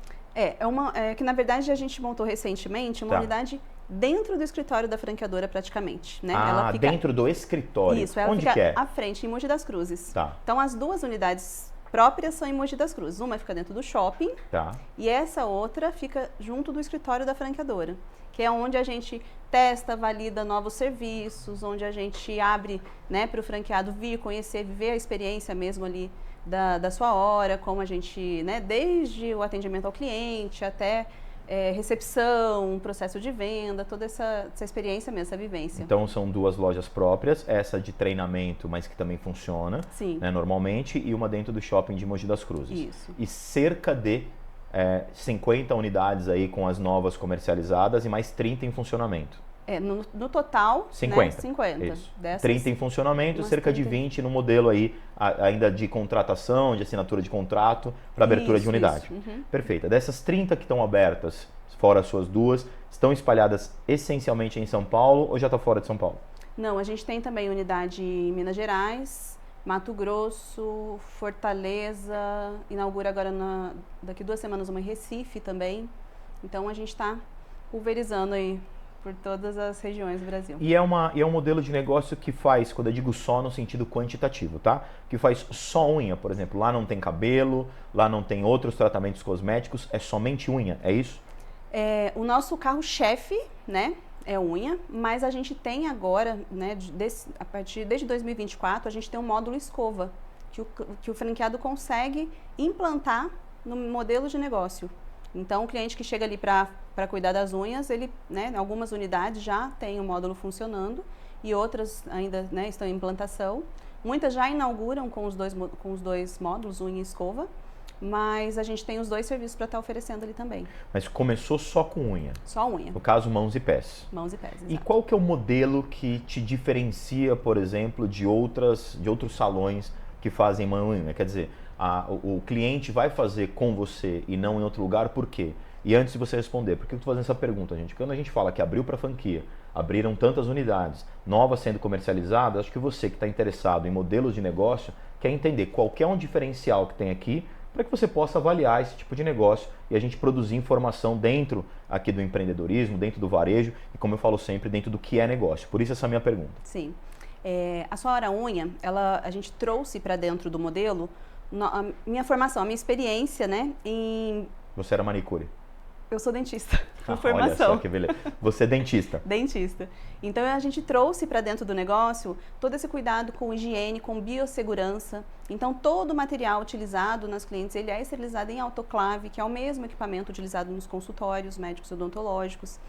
Speaker 3: Que na verdade a gente montou recentemente uma unidade dentro do escritório da franqueadora praticamente, né?
Speaker 1: Ela fica dentro do escritório.
Speaker 3: Isso, ela
Speaker 1: Onde
Speaker 3: fica
Speaker 1: que é?
Speaker 3: à frente, em Mogi das Cruzes.
Speaker 1: Tá.
Speaker 3: Então as duas unidades próprias são em Mogi das Cruzes. Uma fica dentro do shopping e essa outra fica junto do escritório da franqueadora, que é onde a gente testa, valida novos serviços, onde a gente abre, né, para o franqueado vir, conhecer, viver a experiência mesmo ali da sua hora, como a gente, né, desde o atendimento ao cliente até recepção, processo de venda, toda essa experiência mesmo, essa vivência.
Speaker 1: Então são duas lojas próprias, essa de treinamento, mas que também funciona, né, normalmente, e uma dentro do shopping de Mogi das Cruzes.
Speaker 3: Isso.
Speaker 1: E cerca de 50 unidades aí com as novas comercializadas e mais 30 em funcionamento.
Speaker 3: No total,
Speaker 1: 50.
Speaker 3: Né, 50.
Speaker 1: Isso.
Speaker 3: Dessas,
Speaker 1: 30 em funcionamento, cerca 30. De 20 no modelo aí ainda de contratação, de assinatura de contrato para abertura de unidade.
Speaker 3: Uhum.
Speaker 1: Perfeito. Dessas 30 que estão abertas, fora as suas duas, estão espalhadas essencialmente em São Paulo ou já está fora de São Paulo?
Speaker 3: Não, a gente tem também unidade em Minas Gerais, Mato Grosso, Fortaleza, inaugura agora daqui 2 semanas uma em Recife também. Então a gente está pulverizando aí por todas as regiões do Brasil.
Speaker 1: E é um modelo de negócio que faz, quando eu digo só no sentido quantitativo, tá? Que faz só unha, por exemplo. Lá não tem cabelo, lá não tem outros tratamentos cosméticos, é somente unha, é isso?
Speaker 3: O nosso carro-chefe, né, é unha, mas a gente tem agora, né, desde 2024, a gente tem um módulo escova, que o franqueado consegue implantar no modelo de negócio. Então, o cliente que chega ali para cuidar das unhas, ele, né, algumas unidades já tem o módulo funcionando e outras ainda, né, estão em implantação. Muitas já inauguram com os dois módulos, unha e escova, mas a gente tem os dois serviços para estar oferecendo ali também.
Speaker 1: Mas começou só com unha?
Speaker 3: Só unha.
Speaker 1: No caso, mãos e pés.
Speaker 3: Mãos e pés, exato.
Speaker 1: E qual que é o modelo que te diferencia, por exemplo, de outros salões que fazem mão e unha? Quer dizer, o cliente vai fazer com você e não em outro lugar, por quê? E antes de você responder, por que eu estou fazendo essa pergunta, gente? Quando a gente fala que abriu para franquia, abriram tantas unidades, novas sendo comercializadas, acho que você que está interessado em modelos de negócio quer entender qual que é um diferencial que tem aqui para que você possa avaliar esse tipo de negócio e a gente produzir informação dentro aqui do empreendedorismo, dentro do varejo e, como eu falo sempre, dentro do que é negócio. Por isso essa minha pergunta.
Speaker 3: Sim. A Sua Hora Unha, a gente trouxe para dentro do modelo a minha formação, a minha experiência, né,
Speaker 1: Você era manicure?
Speaker 3: Eu sou dentista, por
Speaker 1: Olha
Speaker 3: formação.
Speaker 1: só que beleza. Você é dentista.
Speaker 3: Dentista. Então a gente trouxe para dentro do negócio todo esse cuidado com higiene, com biossegurança. Então todo o material utilizado nas clientes, ele é esterilizado em autoclave, que é o mesmo equipamento utilizado nos consultórios médicos odontológicos.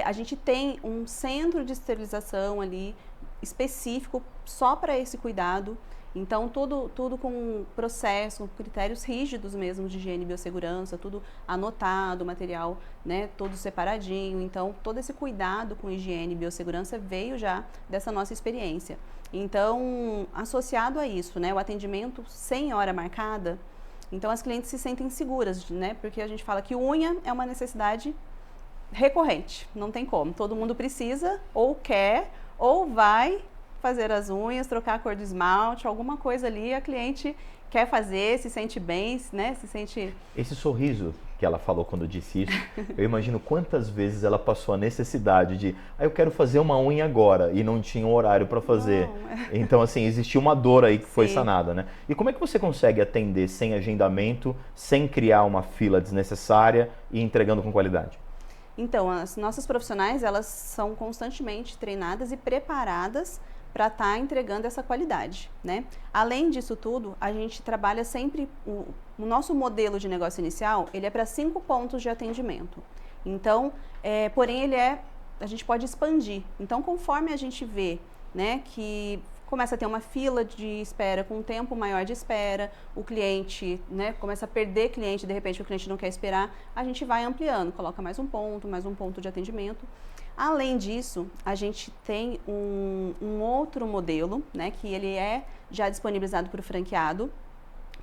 Speaker 3: A gente tem um centro de esterilização ali específico só para esse cuidado. Então, tudo com processo, critérios rígidos mesmo de higiene e biossegurança, tudo anotado, material, né, todo separadinho. Então, todo esse cuidado com higiene e biossegurança veio já dessa nossa experiência. Então, associado a isso, né, o atendimento sem hora marcada, então as clientes se sentem seguras, né, porque a gente fala que unha é uma necessidade recorrente, não tem como. Todo mundo precisa, ou quer, ou vai fazer as unhas, trocar a cor do esmalte, alguma coisa ali, a cliente quer fazer, se sente bem, né? Se sente...
Speaker 1: Esse sorriso que ela falou quando disse isso, eu imagino quantas vezes ela passou a necessidade de, eu quero fazer uma unha agora, e não tinha um horário para fazer.
Speaker 3: Não.
Speaker 1: Então, assim, existia uma dor aí que foi
Speaker 3: Sim.
Speaker 1: sanada, né? E como é que você consegue atender sem agendamento, sem criar uma fila desnecessária e entregando com qualidade?
Speaker 3: Então, as nossas profissionais, elas são constantemente treinadas e preparadas para estar entregando essa qualidade, né? Além disso tudo, a gente trabalha sempre, o nosso modelo de negócio inicial, ele é para 5 pontos de atendimento. Então, porém, a gente pode expandir. Então, conforme a gente vê, né, que começa a ter uma fila de espera com um tempo maior de espera, o cliente, né, começa a perder cliente, de repente o cliente não quer esperar, a gente vai ampliando, coloca mais um ponto de atendimento. Além disso, a gente tem um outro modelo, né, que ele é já disponibilizado para o franqueado,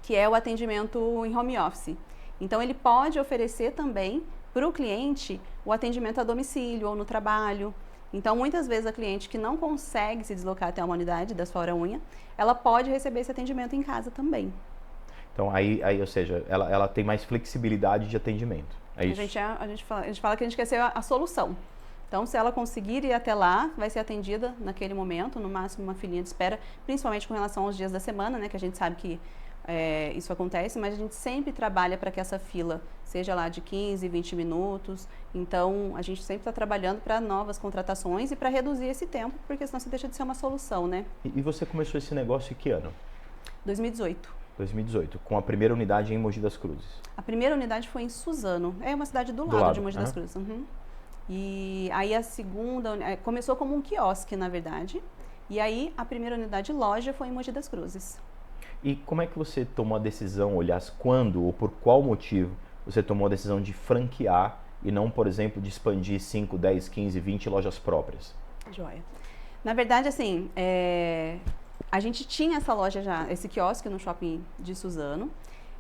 Speaker 3: que é o atendimento em home office. Então, ele pode oferecer também para o cliente o atendimento a domicílio ou no trabalho. Então, muitas vezes a cliente que não consegue se deslocar até uma unidade da sua unha, ela pode receber esse atendimento em casa também.
Speaker 1: Então, aí ou seja, ela tem mais flexibilidade de atendimento. É isso?
Speaker 3: A gente fala que a gente quer ser a solução. Então, se ela conseguir ir até lá, vai ser atendida naquele momento, no máximo uma filinha de espera, principalmente com relação aos dias da semana, né, que a gente sabe que isso acontece, mas a gente sempre trabalha para que essa fila seja lá de 15, 20 minutos. Então, a gente sempre está trabalhando para novas contratações e para reduzir esse tempo, porque senão você deixa de ser uma solução, né?
Speaker 1: E você começou esse negócio em que ano?
Speaker 3: 2018.
Speaker 1: 2018, com a primeira unidade em Mogi das Cruzes.
Speaker 3: A primeira unidade foi em Suzano, é uma cidade do lado de Mogi das Cruzes. Uhum. E aí a segunda, começou como um quiosque, na verdade, e aí a primeira unidade loja foi em Mogi das Cruzes.
Speaker 1: E como é que você tomou a decisão, aliás, quando ou por qual motivo você tomou a decisão de franquear e não, por exemplo, de expandir 5, 10, 15, 20 lojas próprias?
Speaker 3: Joia. Na verdade, assim, a gente tinha essa loja já, esse quiosque no shopping de Suzano,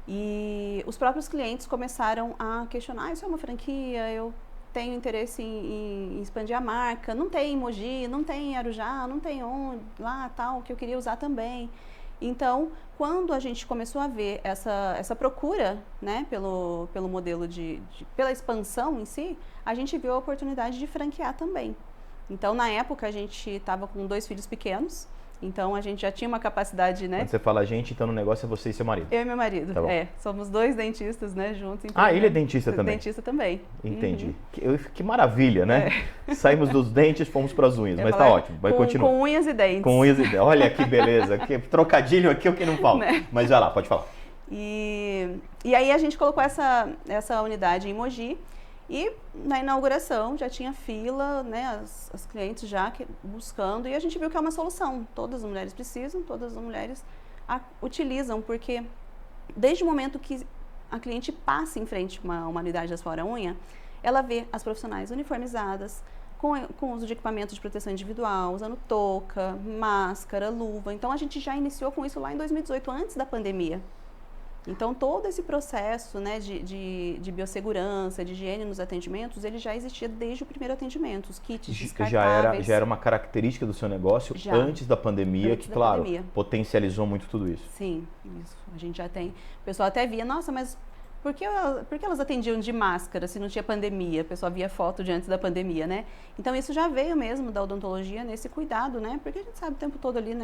Speaker 3: e os próprios clientes começaram a questionar, isso é uma franquia, eu tenho interesse em expandir a marca, não tem em Mogi, não tem em Arujá, não tem onde, lá, tal, que eu queria usar também. Então, quando a gente começou a ver essa procura, né, pelo modelo pela expansão em si, a gente viu a oportunidade de franquear também. Então, na época, a gente estava com 2 filhos pequenos, então a gente já tinha uma capacidade, né?
Speaker 1: Quando você fala gente, então no negócio é você e seu marido.
Speaker 3: Eu e meu marido,
Speaker 1: Tá bom.
Speaker 3: somos 2 dentistas, né, juntos. Então,
Speaker 1: Ele é dentista também?
Speaker 3: Dentista também.
Speaker 1: Entendi. Que maravilha, né? Saímos dos dentes, fomos para as unhas, mas tá ótimo, vai continuar.
Speaker 3: Com unhas e dentes.
Speaker 1: Com unhas e dentes. Olha que beleza, que trocadilho aqui é o que não falta.
Speaker 3: Né?
Speaker 1: Mas vai lá, pode falar.
Speaker 3: E aí a gente colocou essa unidade em Mogi e na inauguração já tinha fila, né, as clientes já buscando, e a gente viu que é uma solução. Todas as mulheres precisam, todas as mulheres utilizam, porque desde o momento que a cliente passa em frente a uma unidade da sua unha, ela vê as profissionais uniformizadas, com uso de equipamento de proteção individual, usando touca, máscara, luva. Então a gente já iniciou com isso lá em 2018, antes da pandemia. Então, todo esse processo, né, de biossegurança, de higiene nos atendimentos, ele já existia desde o primeiro atendimento, os kits descartáveis.
Speaker 1: Já era uma característica do seu negócio
Speaker 3: Já.
Speaker 1: Antes da pandemia,
Speaker 3: Antes da
Speaker 1: claro,
Speaker 3: pandemia.
Speaker 1: potencializou muito tudo isso.
Speaker 3: Sim, isso. A gente já tem. O pessoal até via, nossa, mas por que elas atendiam de máscara se não tinha pandemia? O pessoal via foto de antes da pandemia, né? Então, isso já veio mesmo da odontologia nesse cuidado, né? Porque a gente sabe o tempo todo ali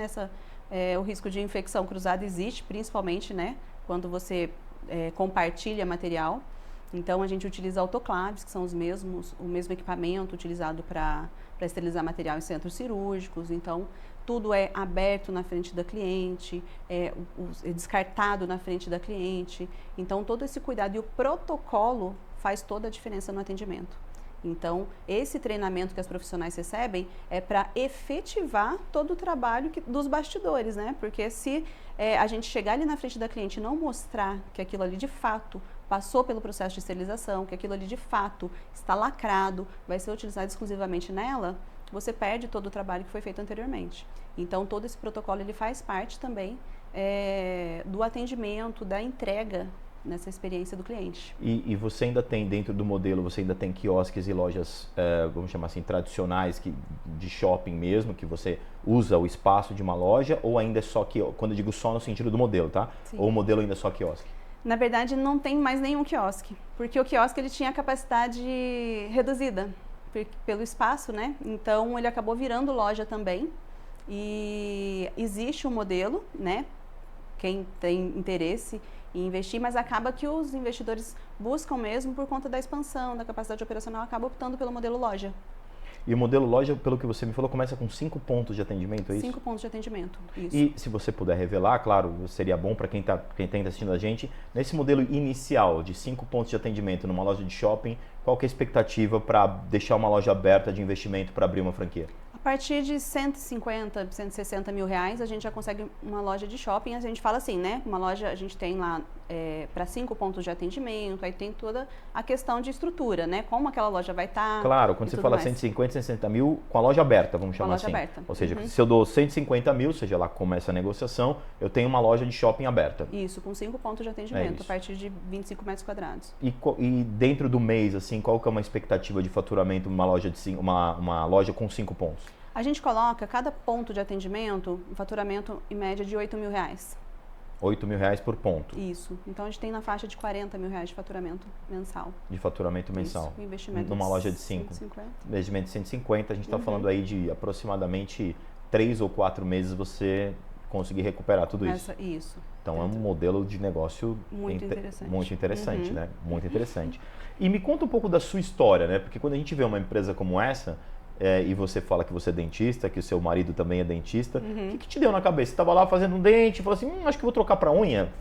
Speaker 3: o risco de infecção cruzada existe, principalmente, né, quando você compartilha material. Então, a gente utiliza autoclaves, que são o mesmo equipamento utilizado para esterilizar material em centros cirúrgicos. Então, tudo é aberto na frente da cliente, é descartado na frente da cliente. Então, todo esse cuidado e o protocolo faz toda a diferença no atendimento. Então, esse treinamento que as profissionais recebem é para efetivar todo o trabalho dos bastidores, né? Porque se a gente chegar ali na frente da cliente e não mostrar que aquilo ali de fato passou pelo processo de esterilização, que aquilo ali de fato está lacrado, vai ser utilizado exclusivamente nela, você perde todo o trabalho que foi feito anteriormente. Então, todo esse protocolo ele faz parte também do atendimento, da entrega nessa experiência do cliente.
Speaker 1: E você ainda tem, dentro do modelo, você ainda tem quiosques e lojas, vamos chamar assim, tradicionais, de shopping mesmo, que você usa o espaço de uma loja, ou ainda é só quiosque? Quando eu digo só no sentido do modelo, tá?
Speaker 3: Sim.
Speaker 1: Ou o modelo ainda é só quiosque?
Speaker 3: Na verdade, não tem mais nenhum quiosque, porque o quiosque ele tinha capacidade reduzida pelo espaço, né? Então, ele acabou virando loja também. E existe um modelo, né? Quem tem interesse em investir, mas acaba que os investidores buscam mesmo por conta da expansão, da capacidade operacional, acabam optando pelo modelo loja.
Speaker 1: E o modelo loja, pelo que você me falou, começa com 5 pontos de atendimento, é isso?
Speaker 3: 5 pontos de atendimento, isso.
Speaker 1: E se você puder revelar, claro, seria bom para quem está assistindo a gente, nesse modelo inicial de 5 pontos de atendimento numa loja de shopping, qual que é a expectativa para deixar uma loja aberta de investimento para abrir uma franquia?
Speaker 3: A partir de 150, 160 mil reais, a gente já consegue uma loja de shopping. A gente fala assim, né? Uma loja, a gente tem lá para 5 pontos de atendimento, aí tem toda a questão de estrutura, né? Como aquela loja vai estar.
Speaker 1: Claro, quando você fala mais. 150, 160 mil, com a loja aberta, vamos chamar assim.
Speaker 3: Aberta.
Speaker 1: Ou seja, se eu dou 150 mil, seja lá como essa negociação, eu tenho uma loja de shopping aberta.
Speaker 3: Isso, com 5 pontos de atendimento, a partir de 25 metros quadrados.
Speaker 1: E dentro do mês, assim, qual que é uma expectativa de faturamento numa loja uma loja com 5 pontos?
Speaker 3: A gente coloca cada ponto de atendimento um faturamento em média de 8 mil reais.
Speaker 1: 8 mil reais por ponto.
Speaker 3: Isso. Então a gente tem na faixa de 40 mil reais de faturamento mensal.
Speaker 1: De faturamento mensal.
Speaker 3: Isso. Investimento
Speaker 1: numa loja de 5.
Speaker 3: 150.
Speaker 1: Investimento de 150, a gente está falando aí de aproximadamente 3 ou 4 meses você conseguir recuperar tudo isso.
Speaker 3: Isso.
Speaker 1: Então é um modelo de negócio
Speaker 3: muito interessante.
Speaker 1: Muito interessante, né? Muito interessante. E me conta um pouco da sua história, né? Porque quando a gente vê uma empresa como essa, e você fala que você é dentista, que o seu marido também é dentista, o que te deu na cabeça? Você estava lá fazendo um dente e falou assim, acho que vou trocar para unha?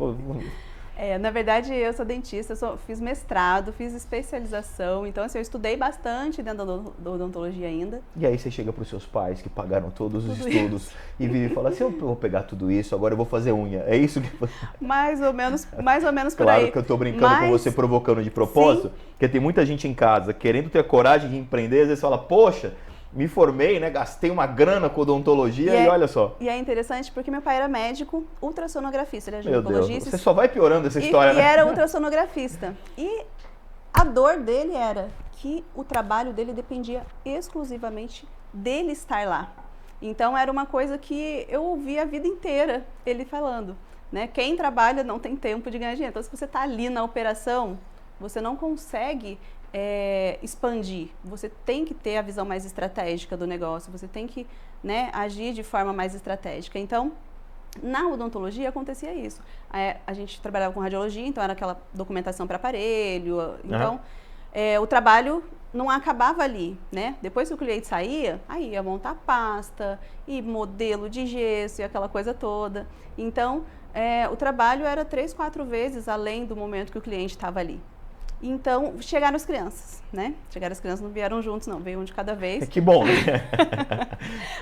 Speaker 3: Na verdade, eu sou dentista, fiz mestrado, fiz especialização, então assim, eu estudei bastante dentro da odontologia ainda.
Speaker 1: E aí você chega para os seus pais, que pagaram todos os estudos, e fala assim, eu vou pegar tudo isso, agora eu vou fazer unha. É isso que...
Speaker 3: Mais ou menos por aí.
Speaker 1: Claro que eu estou brincando com você, provocando de propósito,
Speaker 3: sim,
Speaker 1: porque tem muita gente em casa querendo ter coragem de empreender, às vezes fala, poxa, me formei, né? Gastei uma grana com odontologia e olha só.
Speaker 3: E é interessante porque meu pai era médico, ultrassonografista, ele é ginecologista.
Speaker 1: Meu Deus, você só vai piorando essa história, né?
Speaker 3: E era ultrassonografista. E a dor dele era que o trabalho dele dependia exclusivamente dele estar lá. Então era uma coisa que eu ouvi a vida inteira ele falando, né? Quem trabalha não tem tempo de ganhar dinheiro. Então se você está ali na operação, você não consegue expandir, você tem que ter a visão mais estratégica do negócio, você tem que, né, agir de forma mais estratégica. Então, na odontologia acontecia isso. A gente trabalhava com radiologia, então era aquela documentação para aparelho, então o trabalho não acabava ali, né? Depois que o cliente saía, aí ia montar pasta, e modelo de gesso e aquela coisa toda. Então, o trabalho era 3, 4 vezes além do momento que o cliente estava ali. Então, chegaram as crianças, né? Chegaram as crianças, não vieram juntos, não. Veio um de cada vez.
Speaker 1: Que bom, né?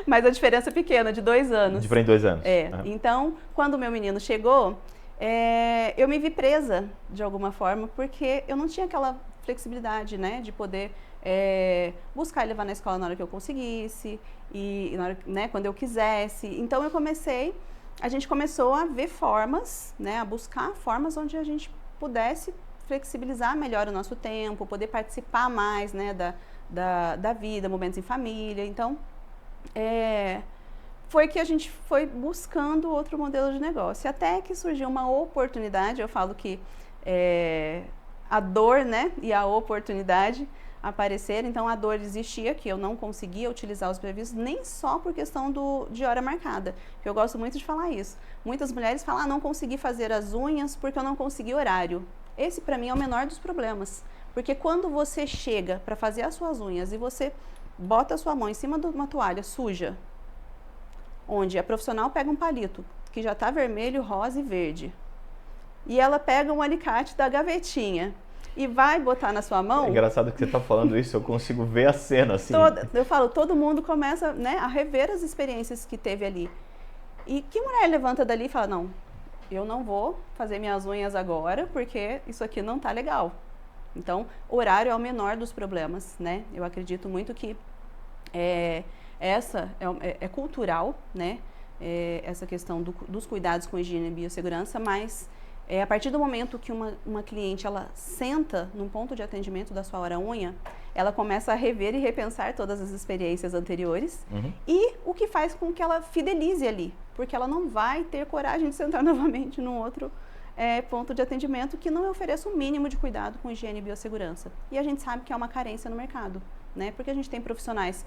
Speaker 3: Mas a diferença é pequena, de 2 anos.
Speaker 1: Diferente de 2 anos.
Speaker 3: Então, quando o meu menino chegou, eu me vi presa, de alguma forma, porque eu não tinha aquela flexibilidade, né? De poder buscar e levar na escola na hora que eu conseguisse, e na hora, né, quando eu quisesse. Então, a gente começou a ver formas, né? A buscar formas onde a gente pudesse flexibilizar melhor o nosso tempo, poder participar mais, né, da vida, momentos em família. Então, foi que a gente foi buscando outro modelo de negócio. Até que surgiu uma oportunidade, eu falo que a dor, né, e a oportunidade apareceram. Então, a dor existia, que eu não conseguia utilizar os previstos, nem só por questão de hora marcada. Que eu gosto muito de falar isso. Muitas mulheres falam, não consegui fazer as unhas porque eu não consegui horário. Esse, para mim, é o menor dos problemas. Porque quando você chega para fazer as suas unhas e você bota a sua mão em cima de uma toalha suja, onde a profissional pega um palito que já está vermelho, rosa e verde, e ela pega um alicate da gavetinha e vai botar na sua mão...
Speaker 1: É engraçado que você está falando isso, eu consigo ver a cena assim.
Speaker 3: Eu falo, todo mundo começa, né, a rever as experiências que teve ali. E que mulher levanta dali e fala, não, eu não vou fazer minhas unhas agora porque isso aqui não tá legal. Então, horário é o menor dos problemas, né? Eu acredito muito que essa é cultural, né? Essa questão dos cuidados com higiene e biossegurança, mas a partir do momento que uma cliente ela senta num ponto de atendimento da sua hora unha, ela começa a rever e repensar todas as experiências anteriores e o que faz com que ela fidelize ali, porque ela não vai ter coragem de sentar novamente num outro ponto de atendimento que não ofereça o mínimo de cuidado com higiene e biossegurança. E a gente sabe que é uma carência no mercado, né? Porque a gente tem profissionais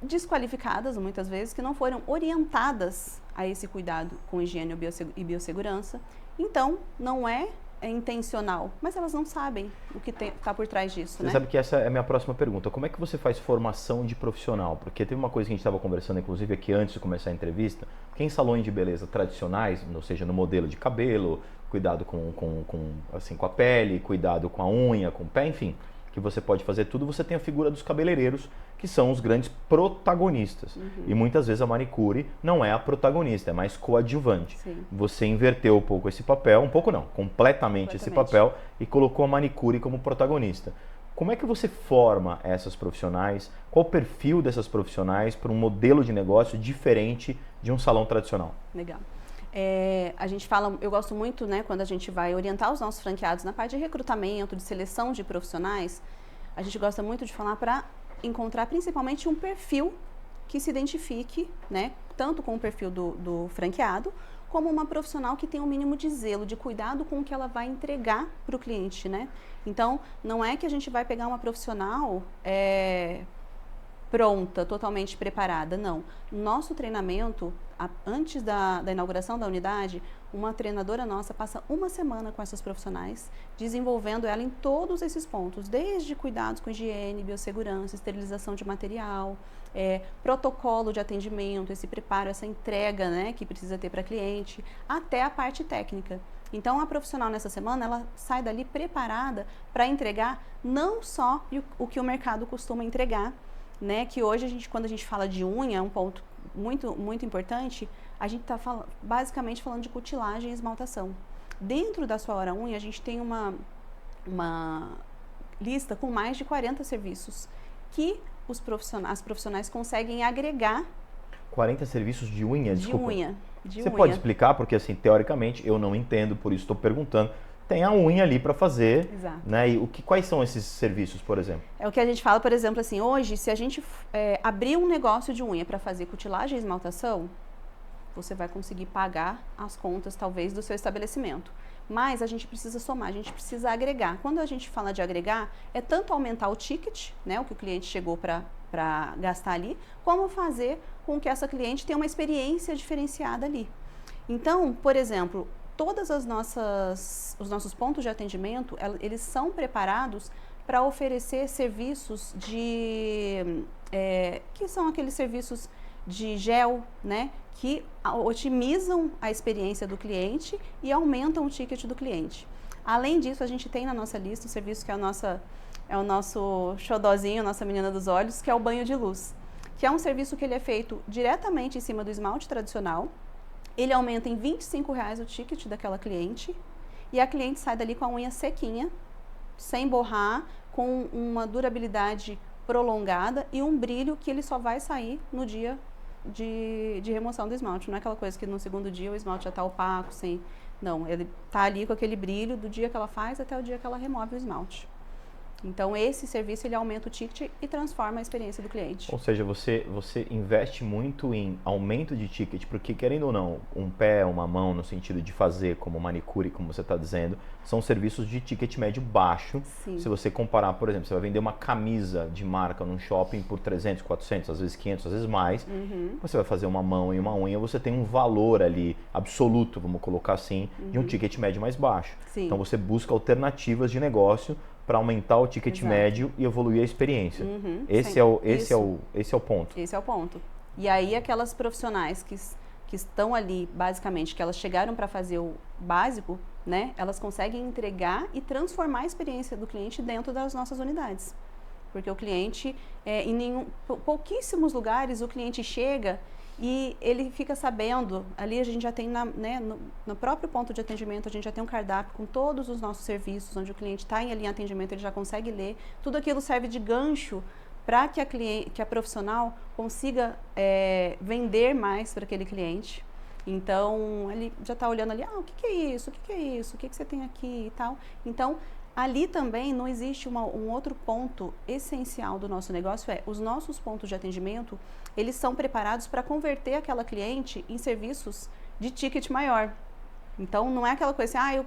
Speaker 3: desqualificadas, muitas vezes, que não foram orientadas a esse cuidado com higiene e biossegurança. Então, não é intencional, mas elas não sabem o que está por trás disso,
Speaker 1: Você
Speaker 3: né?
Speaker 1: sabe que essa é a minha próxima pergunta. Como é que você faz formação de profissional? Porque teve uma coisa que a gente estava conversando, inclusive, aqui antes de começar a entrevista, que em salões de beleza tradicionais, ou seja, no modelo de cabelo, cuidado com a pele, cuidado com a unha, com o pé, enfim, que você pode fazer tudo, você tem a figura dos cabeleireiros, que são os grandes protagonistas. E muitas vezes a manicure não é a protagonista, é mais coadjuvante.
Speaker 3: Sim.
Speaker 1: Você inverteu um pouco esse papel, um pouco não, completamente esse papel, e colocou a manicure como protagonista. Como é que você forma essas profissionais? Qual o perfil dessas profissionais para um modelo de negócio diferente de um salão tradicional?
Speaker 3: Legal. A gente fala, eu gosto muito, né, quando a gente vai orientar os nossos franqueados na parte de recrutamento, de seleção de profissionais, a gente gosta muito de falar para encontrar principalmente um perfil que se identifique, né, tanto com o perfil do franqueado, como uma profissional que tem um mínimo de zelo, de cuidado com o que ela vai entregar para o cliente, né? Então, não é que a gente vai pegar uma profissional pronta, totalmente preparada, não. Nosso treinamento, antes da inauguração da unidade, uma treinadora nossa passa uma semana com essas profissionais, desenvolvendo ela em todos esses pontos, desde cuidados com higiene, biossegurança, esterilização de material, protocolo de atendimento, esse preparo, essa entrega, né, que precisa ter para cliente, até a parte técnica. Então, a profissional nessa semana, ela sai dali preparada para entregar não só o que o mercado costuma entregar, né, que hoje, quando a gente fala de unha, é um ponto muito, muito importante, a gente está basicamente falando de cutilagem e esmaltação. Dentro da sua hora unha, a gente tem uma lista com mais de 40 serviços que as profissionais conseguem agregar.
Speaker 1: 40 serviços de unha, desculpa.
Speaker 3: De
Speaker 1: Você
Speaker 3: unha.
Speaker 1: pode explicar? Porque, assim, teoricamente, eu não entendo, por isso estou perguntando. Tem a unha ali para fazer,
Speaker 3: Exato.
Speaker 1: né? E quais são esses serviços, por exemplo?
Speaker 3: É o que a gente fala, por exemplo, assim, hoje, se a gente abrir um negócio de unha para fazer cutilagem e esmaltação, você vai conseguir pagar as contas, talvez, do seu estabelecimento. Mas a gente precisa somar, a gente precisa agregar. Quando a gente fala de agregar, é tanto aumentar o ticket, né, o que o cliente chegou para gastar ali, como fazer com que essa cliente tenha uma experiência diferenciada ali. Então, por exemplo, todos os nossos pontos de atendimento, eles são preparados para oferecer serviços que são aqueles serviços de gel, né, que otimizam a experiência do cliente e aumentam o ticket do cliente. Além disso, a gente tem na nossa lista um serviço que é o nosso xodozinho, nossa menina dos olhos, que é o banho de luz, que é um serviço que ele é feito diretamente em cima do esmalte tradicional. Ele aumenta em R$25 o ticket daquela cliente e a cliente sai dali com a unha sequinha, sem borrar, com uma durabilidade prolongada e um brilho que ele só vai sair no dia de remoção do esmalte. Não é aquela coisa que no segundo dia o esmalte já está opaco, sem... Não, ele está ali com aquele brilho do dia que ela faz até o dia que ela remove o esmalte. Então, esse serviço, ele aumenta o ticket e transforma a experiência do cliente.
Speaker 1: Ou seja, você investe muito em aumento de ticket, porque querendo ou não, um pé, uma mão, no sentido de fazer como manicure, como você está dizendo, são serviços de ticket médio baixo.
Speaker 3: Sim.
Speaker 1: Se você comparar, por exemplo, você vai vender uma camisa de marca num shopping por 300, 400, às vezes 500, às vezes mais. Você vai fazer uma mão e uma unha, você tem um valor ali absoluto, vamos colocar assim, de um ticket médio mais baixo.
Speaker 3: Sim.
Speaker 1: Então você busca alternativas de negócio para aumentar o ticket
Speaker 3: Exato.
Speaker 1: médio e evoluir a experiência. Esse é o ponto.
Speaker 3: Esse é o ponto. E aí aquelas profissionais que estão ali, basicamente, que elas chegaram para fazer o básico, né? Elas conseguem entregar e transformar a experiência do cliente dentro das nossas unidades. Porque o cliente, pouquíssimos lugares, o cliente chega e ele fica sabendo, ali a gente já tem no próprio ponto de atendimento, a gente já tem um cardápio com todos os nossos serviços, onde o cliente está ali em atendimento, ele já consegue ler. Tudo aquilo serve de gancho para que a profissional consiga vender mais para aquele cliente. Então, ele já está olhando ali, o que é isso? O que é isso? O que você tem aqui e tal. Então, ali também não existe um outro ponto essencial do nosso negócio, os nossos pontos de atendimento, eles são preparados para converter aquela cliente em serviços de ticket maior. Então, não é aquela coisa assim,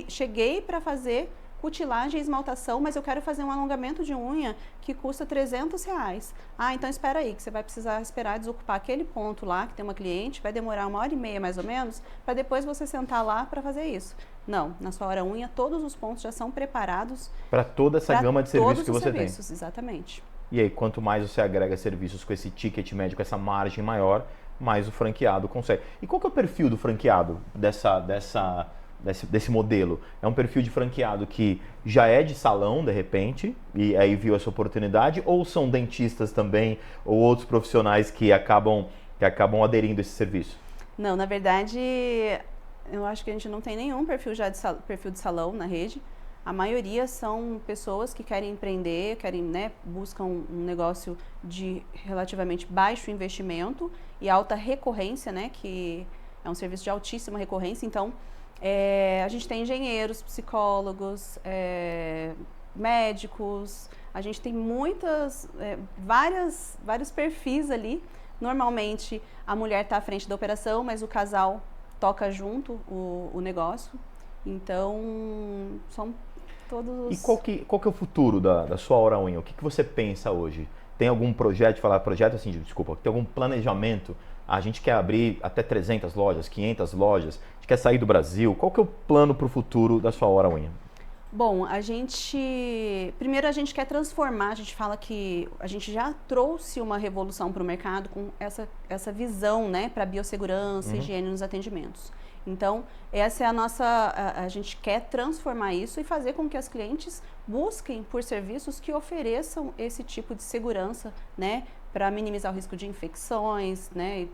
Speaker 3: cheguei para fazer cutilagem e esmaltação, mas eu quero fazer um alongamento de unha que custa R$300. Então espera aí, que você vai precisar esperar desocupar aquele ponto lá, que tem uma cliente, vai demorar 1h30 mais ou menos, para depois você sentar lá para fazer isso. Não, na sua hora unha, todos os pontos já são preparados
Speaker 1: para toda essa gama de serviços que você tem.
Speaker 3: Exatamente.
Speaker 1: E aí, quanto mais você agrega serviços com esse ticket médio, com essa margem maior, mais o franqueado consegue. E qual que é o perfil do franqueado desse modelo? É um perfil de franqueado que já é de salão, de repente, e aí viu essa oportunidade, ou são dentistas também, ou outros profissionais que acabam aderindo a esse serviço?
Speaker 3: Não, na verdade, eu acho que a gente não tem nenhum perfil de salão na rede. A maioria são pessoas que querem empreender, buscam um negócio de relativamente baixo investimento e alta recorrência, né, que é um serviço de altíssima recorrência. Então, a gente tem engenheiros, psicólogos, médicos, a gente tem vários perfis ali. Normalmente a mulher está à frente da operação, mas o casal toca junto o negócio. Então, são todos...
Speaker 1: E qual que é o futuro da sua Hora Unha? O que você pensa hoje? Tem algum projeto, tem algum planejamento? A gente quer abrir até 300 lojas, 500 lojas, a gente quer sair do Brasil. Qual que é o plano para o futuro da sua Hora Unha?
Speaker 3: Bom, primeiro a gente quer transformar, a gente fala que a gente já trouxe uma revolução para o mercado com essa visão, né, para biossegurança, higiene nos atendimentos. Então, essa é a gente quer transformar isso e fazer com que as clientes busquem por serviços que ofereçam esse tipo de segurança, né, para minimizar o risco de infecções, né, e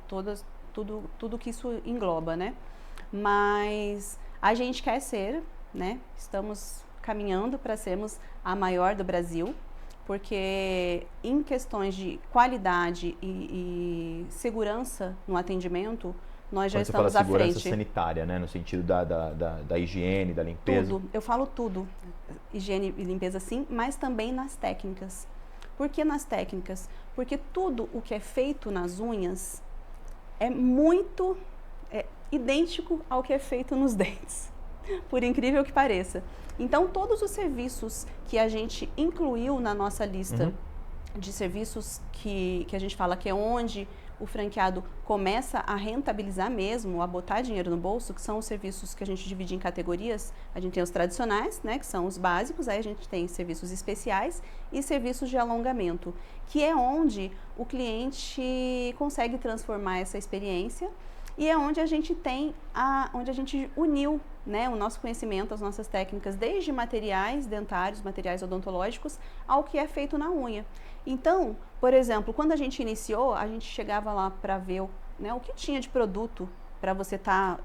Speaker 3: tudo que isso engloba, né. Mas a gente quer ser, né, estamos caminhando para sermos a maior do Brasil, porque em questões de qualidade e segurança no atendimento, nós já estamos à frente.
Speaker 1: Segurança sanitária, né, no sentido da higiene, da limpeza.
Speaker 3: Tudo, eu falo tudo, higiene e limpeza sim, mas também nas técnicas. Por que nas técnicas? Porque tudo o que é feito nas unhas é muito idêntico ao que é feito nos dentes, por incrível que pareça. Então, todos os serviços que a gente incluiu na nossa lista de serviços que a gente fala que é onde o franqueado começa a rentabilizar mesmo, a botar dinheiro no bolso, que são os serviços que a gente divide em categorias. A gente tem os tradicionais, né, que são os básicos, aí a gente tem serviços especiais e serviços de alongamento, que é onde o cliente consegue transformar essa experiência e é onde a gente onde a gente uniu, né, o nosso conhecimento, as nossas técnicas, desde materiais dentários, materiais odontológicos, ao que é feito na unha. Então, por exemplo, quando a gente iniciou, a gente chegava lá para ver o que tinha de produto para você estar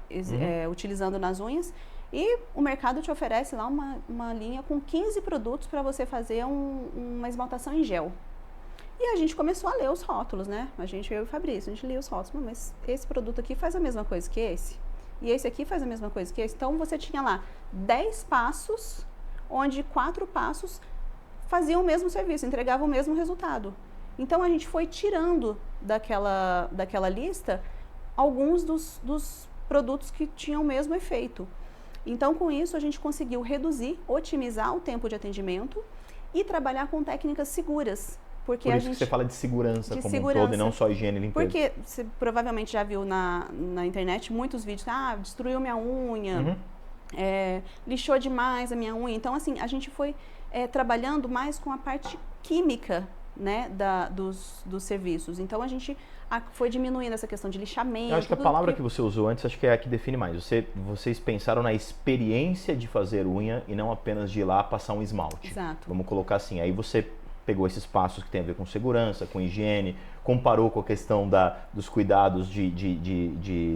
Speaker 3: utilizando nas unhas e o mercado te oferece lá uma linha com 15 produtos para você fazer uma esmaltação em gel. E a gente começou a ler os rótulos, né? Eu e o Fabrício, a gente lia os rótulos, mas esse produto aqui faz a mesma coisa que esse. E esse aqui faz a mesma coisa que esse. Então, você tinha lá 10 passos, onde 4 passos faziam o mesmo serviço, entregavam o mesmo resultado. Então a gente foi tirando daquela lista alguns dos produtos que tinham o mesmo efeito. Então com isso a gente conseguiu reduzir, otimizar o tempo de atendimento e trabalhar com técnicas seguras. Porque
Speaker 1: Por
Speaker 3: a
Speaker 1: isso
Speaker 3: gente,
Speaker 1: que você fala de segurança
Speaker 3: de
Speaker 1: como
Speaker 3: segurança.
Speaker 1: um todo e não só higiene e limpeza.
Speaker 3: Porque você provavelmente já viu na internet muitos vídeos, destruiu minha unha, lixou demais a minha unha. Então assim, a gente foi trabalhando mais com a parte química, né, dos serviços. Então a gente foi diminuindo essa questão de lixamento.
Speaker 1: Eu acho que a palavra que você usou antes, acho que é a que define mais. Vocês pensaram na experiência de fazer unha e não apenas de ir lá passar um esmalte.
Speaker 3: Exato.
Speaker 1: Vamos colocar assim. Aí você pegou esses passos que tem a ver com segurança, com higiene, comparou com a questão dos cuidados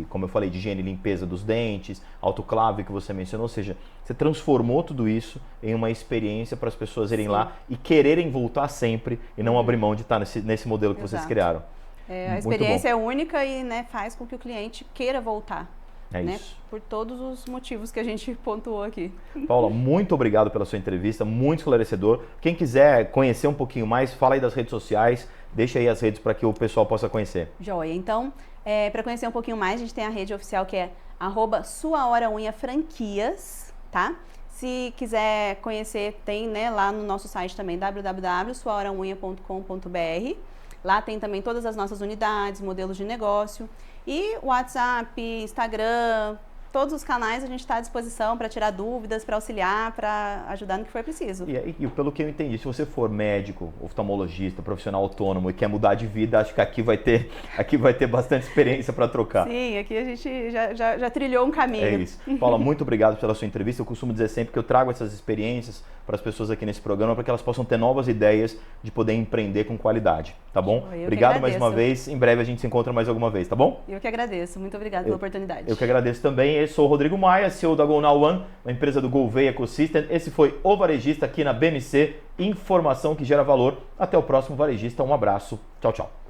Speaker 1: como eu falei, de higiene e limpeza dos dentes, autoclave que você mencionou, ou seja, você transformou tudo isso em uma experiência para as pessoas irem lá e quererem voltar sempre e não abrir mão de estar nesse modelo que vocês criaram.
Speaker 3: A experiência é única e, né, faz com que o cliente queira voltar.
Speaker 1: É
Speaker 3: né?
Speaker 1: isso.
Speaker 3: Por todos os motivos que a gente pontuou aqui.
Speaker 1: Paula, muito obrigado pela sua entrevista, muito esclarecedor. Quem quiser conhecer um pouquinho mais, fala aí das redes sociais, deixa aí as redes para que o pessoal possa conhecer.
Speaker 3: Joia. Então, para conhecer um pouquinho mais, a gente tem a rede oficial que é @suahoraunhafranquias, tá? Se quiser conhecer, tem, né, lá no nosso site também, www.suahoraunha.com.br. Lá tem também todas as nossas unidades, modelos de negócio. E WhatsApp, Instagram, todos os canais a gente está à disposição para tirar dúvidas, para auxiliar, para ajudar no que for preciso.
Speaker 1: E pelo que eu entendi, se você for médico, oftalmologista, profissional autônomo e quer mudar de vida, acho que aqui vai ter bastante experiência para trocar.
Speaker 3: Sim, aqui a gente já trilhou um caminho.
Speaker 1: É isso. Paula, muito obrigado pela sua entrevista. Eu costumo dizer sempre que eu trago essas experiências para as pessoas aqui nesse programa para que elas possam ter novas ideias de poder empreender com qualidade, tá bom? Obrigado mais uma vez. Em breve a gente se encontra mais alguma vez, tá bom?
Speaker 3: Eu que agradeço. Muito obrigada pela oportunidade.
Speaker 1: Eu que agradeço também. Eu sou o Rodrigo Maia, CEO da Go Now One, uma empresa do Gouveia Ecosystem. Esse foi o Varejista aqui na BMC. Informação que gera valor. Até o próximo Varejista. Um abraço. Tchau, tchau.